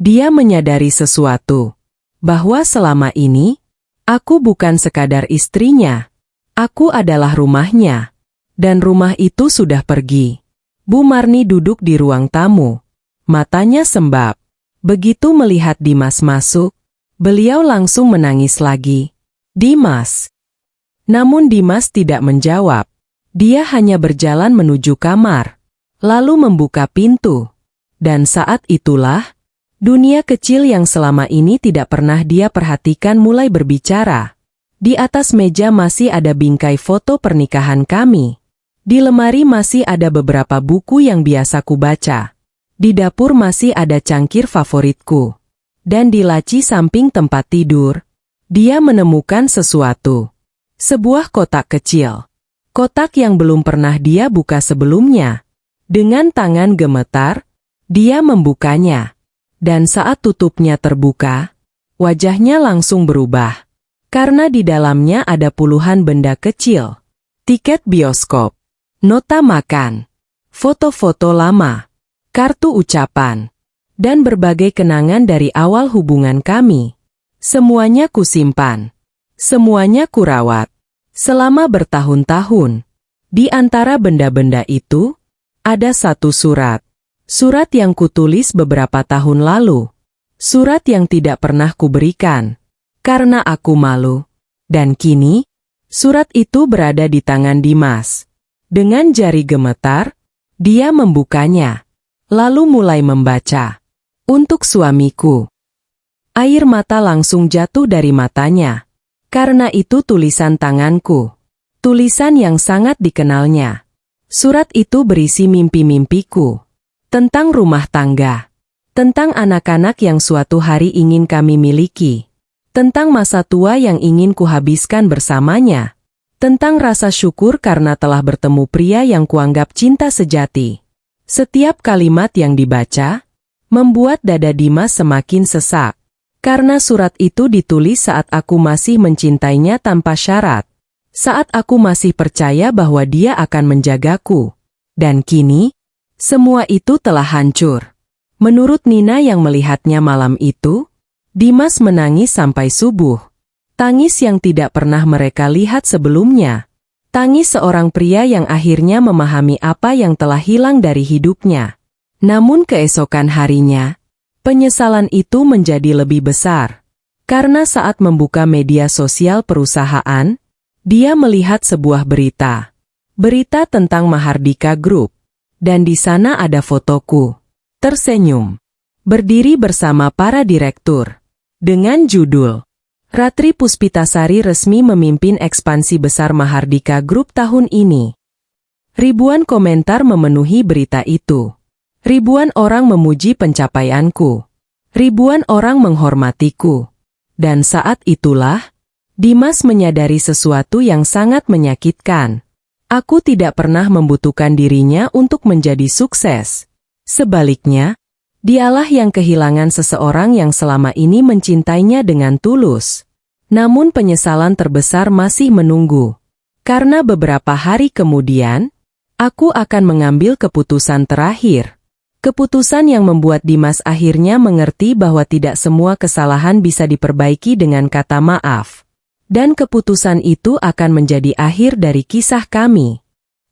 Speaker 1: dia menyadari sesuatu. Bahwa selama ini, aku bukan sekadar istrinya. Aku adalah rumahnya. Dan rumah itu sudah pergi. Bu Marni duduk di ruang tamu. Matanya sembab. Begitu melihat Dimas masuk, beliau langsung menangis lagi. Dimas. Namun Dimas tidak menjawab. Dia hanya berjalan menuju kamar. Lalu membuka pintu. Dan saat itulah, dunia kecil yang selama ini tidak pernah dia perhatikan mulai berbicara. Di atas meja masih ada bingkai foto pernikahan kami. Di lemari masih ada beberapa buku yang biasa ku baca. Di dapur masih ada cangkir favoritku. Dan di laci samping tempat tidur, dia menemukan sesuatu. Sebuah kotak kecil. Kotak yang belum pernah dia buka sebelumnya. Dengan tangan gemetar, dia membukanya. Dan saat tutupnya terbuka, wajahnya langsung berubah. Karena di dalamnya ada puluhan benda kecil. Tiket bioskop, nota makan, foto-foto lama, kartu ucapan, dan berbagai kenangan dari awal hubungan kami. Semuanya kusimpan. Semuanya kurawat. Selama bertahun-tahun. Di antara benda-benda itu, ada satu surat. Surat yang kutulis beberapa tahun lalu. Surat yang tidak pernah kuberikan. Karena aku malu. Dan kini, surat itu berada di tangan Dimas. Dengan jari gemetar, dia membukanya. Lalu mulai membaca. Untuk suamiku. Air mata langsung jatuh dari matanya. Karena itu tulisan tanganku. Tulisan yang sangat dikenalnya. Surat itu berisi mimpi-mimpiku. Tentang rumah tangga. Tentang anak-anak yang suatu hari ingin kami miliki. Tentang masa tua yang ingin kuhabiskan bersamanya. Tentang rasa syukur karena telah bertemu pria yang kuanggap cinta sejati. Setiap kalimat yang dibaca, membuat dada Dimas semakin sesak. Karena surat itu ditulis saat aku masih mencintainya tanpa syarat. Saat aku masih percaya bahwa dia akan menjagaku. Dan kini, semua itu telah hancur. Menurut Nina yang melihatnya malam itu, Dimas menangis sampai subuh. Tangis yang tidak pernah mereka lihat sebelumnya. Tangis seorang pria yang akhirnya memahami apa yang telah hilang dari hidupnya. Namun keesokan harinya, penyesalan itu menjadi lebih besar. Karena saat membuka media sosial perusahaan, dia melihat sebuah berita. Berita tentang Mahardika Group. Dan di sana ada fotoku. Tersenyum. Berdiri bersama para direktur. Dengan judul, Ratri Puspitasari resmi memimpin ekspansi besar Mahardika Group tahun ini. Ribuan komentar memenuhi berita itu. Ribuan orang memuji pencapaianku. Ribuan orang menghormatiku. Dan saat itulah, Dimas menyadari sesuatu yang sangat menyakitkan. Aku tidak pernah membutuhkan dirinya untuk menjadi sukses. Sebaliknya, Dialah yang kehilangan seseorang yang selama ini mencintainya dengan tulus. Namun penyesalan terbesar masih menunggu. Karena beberapa hari kemudian, aku akan mengambil keputusan terakhir. Keputusan yang membuat Dimas akhirnya mengerti bahwa tidak semua kesalahan bisa diperbaiki dengan kata maaf. Dan keputusan itu akan menjadi akhir dari kisah kami.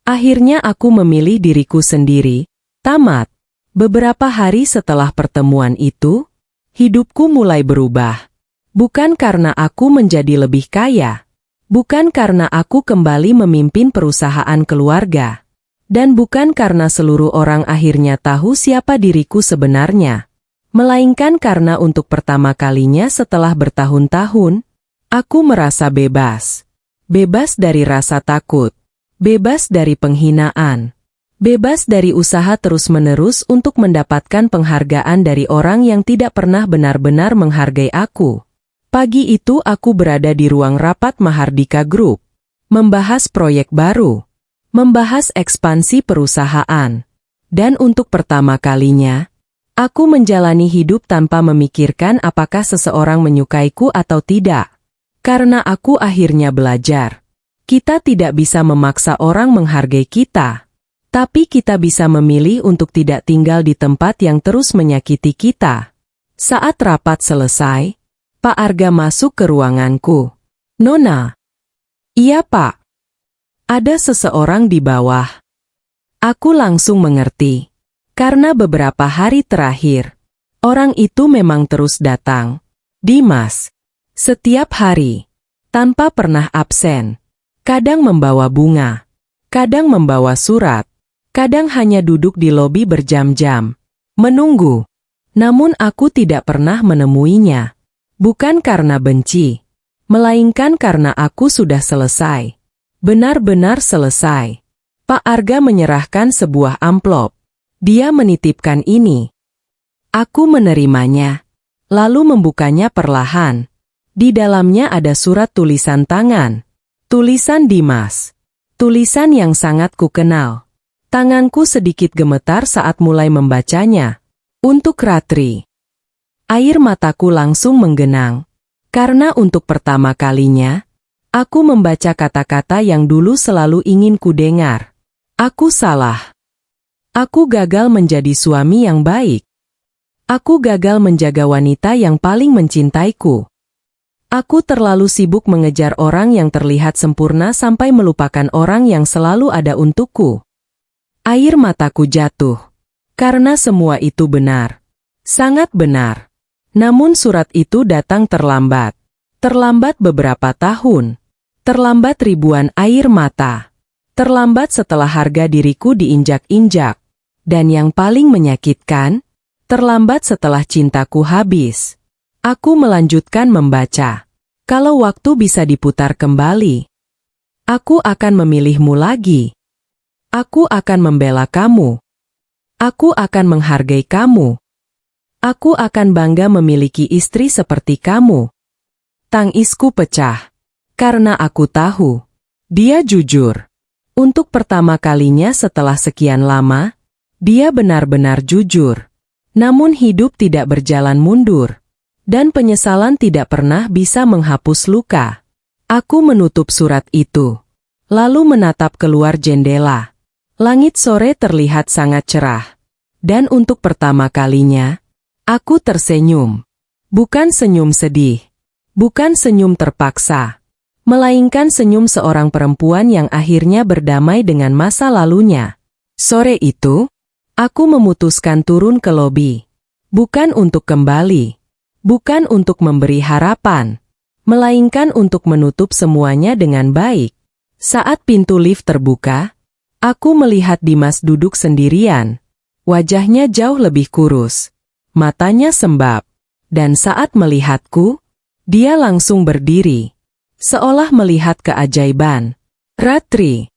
Speaker 1: Akhirnya aku memilih diriku sendiri. Tamat. Beberapa hari setelah pertemuan itu, hidupku mulai berubah. Bukan karena aku menjadi lebih kaya. Bukan karena aku kembali memimpin perusahaan keluarga. Dan bukan karena seluruh orang akhirnya tahu siapa diriku sebenarnya. Melainkan karena untuk pertama kalinya setelah bertahun-tahun, aku merasa bebas. Bebas dari rasa takut. Bebas dari penghinaan. Bebas dari usaha terus-menerus untuk mendapatkan penghargaan dari orang yang tidak pernah benar-benar menghargai aku. Pagi itu aku berada di ruang rapat Mahardika Group. Membahas proyek baru. Membahas ekspansi perusahaan. Dan untuk pertama kalinya, aku menjalani hidup tanpa memikirkan apakah seseorang menyukaiku atau tidak. Karena aku akhirnya belajar. Kita tidak bisa memaksa orang menghargai kita. Tapi kita bisa memilih untuk tidak tinggal di tempat yang terus menyakiti kita. Saat rapat selesai, Pak Arga masuk ke ruanganku. Nona. Iya, Pak. Ada seseorang di bawah. Aku langsung mengerti. Karena beberapa hari terakhir, orang itu memang terus datang. Dimas. Setiap hari. Tanpa pernah absen. Kadang membawa bunga. Kadang membawa surat. Kadang hanya duduk di lobi berjam-jam. Menunggu. Namun aku tidak pernah menemuinya. Bukan karena benci. Melainkan karena aku sudah selesai. Benar-benar selesai. Pak Arga menyerahkan sebuah amplop. Dia menitipkan ini. Aku menerimanya. Lalu membukanya perlahan. Di dalamnya ada surat tulisan tangan. Tulisan Dimas. Tulisan yang sangat kukenal. Tanganku sedikit gemetar saat mulai membacanya. Untuk Ratri. Air mataku langsung menggenang. Karena untuk pertama kalinya, aku membaca kata-kata yang dulu selalu ingin kudengar. Aku salah. Aku gagal menjadi suami yang baik. Aku gagal menjaga wanita yang paling mencintaiku. Aku terlalu sibuk mengejar orang yang terlihat sempurna sampai melupakan orang yang selalu ada untukku. Air mataku jatuh. Karena semua itu benar. Sangat benar. Namun surat itu datang terlambat. Terlambat beberapa tahun. Terlambat ribuan air mata. Terlambat setelah harga diriku diinjak-injak. Dan yang paling menyakitkan, terlambat setelah cintaku habis. Aku melanjutkan membaca. Kalau waktu bisa diputar kembali, aku akan memilihmu lagi. Aku akan membela kamu. Aku akan menghargai kamu. Aku akan bangga memiliki istri seperti kamu. Tangisku pecah. Karena aku tahu. Dia jujur. Untuk pertama kalinya setelah sekian lama, dia benar-benar jujur. Namun hidup tidak berjalan mundur. Dan penyesalan tidak pernah bisa menghapus luka. Aku menutup surat itu. Lalu menatap keluar jendela. Langit sore terlihat sangat cerah. Dan untuk pertama kalinya, aku tersenyum. Bukan senyum sedih. Bukan senyum terpaksa. Melainkan senyum seorang perempuan yang akhirnya berdamai dengan masa lalunya. Sore itu, aku memutuskan turun ke lobi. Bukan untuk kembali. Bukan untuk memberi harapan. Melainkan untuk menutup semuanya dengan baik. Saat pintu lift terbuka, aku melihat Dimas duduk sendirian. Wajahnya jauh lebih kurus. Matanya sembab. Dan saat melihatku, dia langsung berdiri. Seolah melihat keajaiban. Ratri.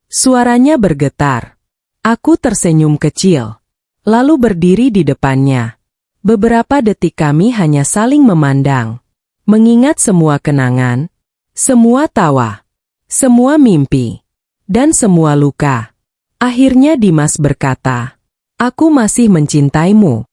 Speaker 1: Suaranya bergetar. Aku tersenyum kecil. Lalu berdiri di depannya. Beberapa detik kami hanya saling memandang. Mengingat semua kenangan. Semua tawa. Semua mimpi. Dan semua luka. Akhirnya Dimas berkata, aku masih mencintaimu.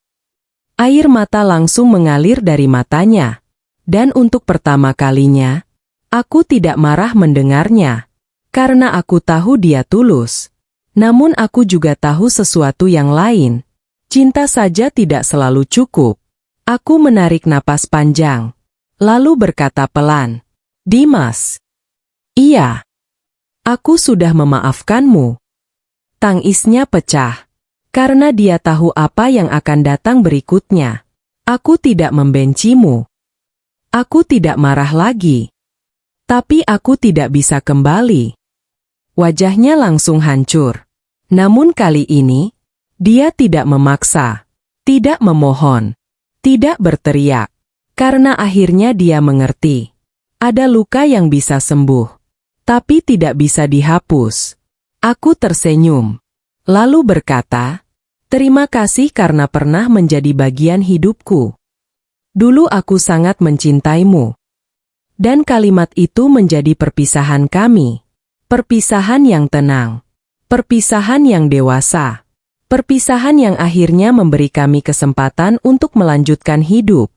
Speaker 1: Air mata langsung mengalir dari matanya. Dan untuk pertama kalinya, aku tidak marah mendengarnya. Karena aku tahu dia tulus. Namun aku juga tahu sesuatu yang lain. Cinta saja tidak selalu cukup. Aku menarik napas panjang. Lalu berkata pelan, "Dimas." "Iya. Aku sudah memaafkanmu." Tangisnya pecah. Karena dia tahu apa yang akan datang berikutnya. "Aku tidak membencimu. Aku tidak marah lagi. Tapi aku tidak bisa kembali." Wajahnya langsung hancur. Namun kali ini, dia tidak memaksa, tidak memohon, tidak berteriak. Karena akhirnya dia mengerti. Ada luka yang bisa sembuh, tapi tidak bisa dihapus. Aku tersenyum. Lalu berkata, "Terima kasih karena pernah menjadi bagian hidupku. Dulu aku sangat mencintaimu." Dan kalimat itu menjadi perpisahan kami. Perpisahan yang tenang. Perpisahan yang dewasa. Perpisahan yang akhirnya memberi kami kesempatan untuk melanjutkan hidup.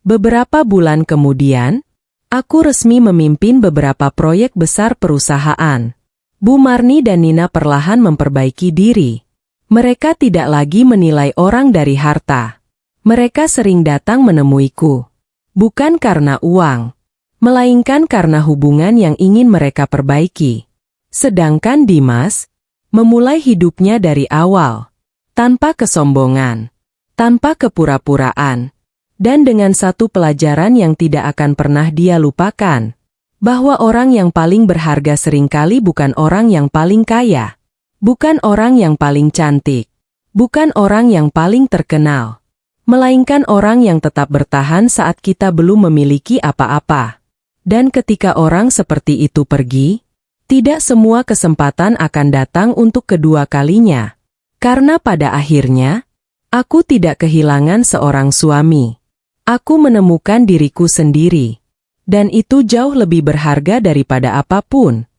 Speaker 1: Beberapa bulan kemudian, aku resmi memimpin beberapa proyek besar perusahaan. Bu Marni dan Nina perlahan memperbaiki diri. Mereka tidak lagi menilai orang dari harta. Mereka sering datang menemuiku. Bukan karena uang, melainkan karena hubungan yang ingin mereka perbaiki. Sedangkan Dimas memulai hidupnya dari awal, tanpa kesombongan, tanpa kepura-puraan, dan dengan satu pelajaran yang tidak akan pernah dia lupakan. Bahwa orang yang paling berharga seringkali bukan orang yang paling kaya, bukan orang yang paling cantik, bukan orang yang paling terkenal, melainkan orang yang tetap bertahan saat kita belum memiliki apa-apa. Dan ketika orang seperti itu pergi, tidak semua kesempatan akan datang untuk kedua kalinya. Karena pada akhirnya, aku tidak kehilangan seorang suami. Aku menemukan diriku sendiri. Dan itu jauh lebih berharga daripada apapun.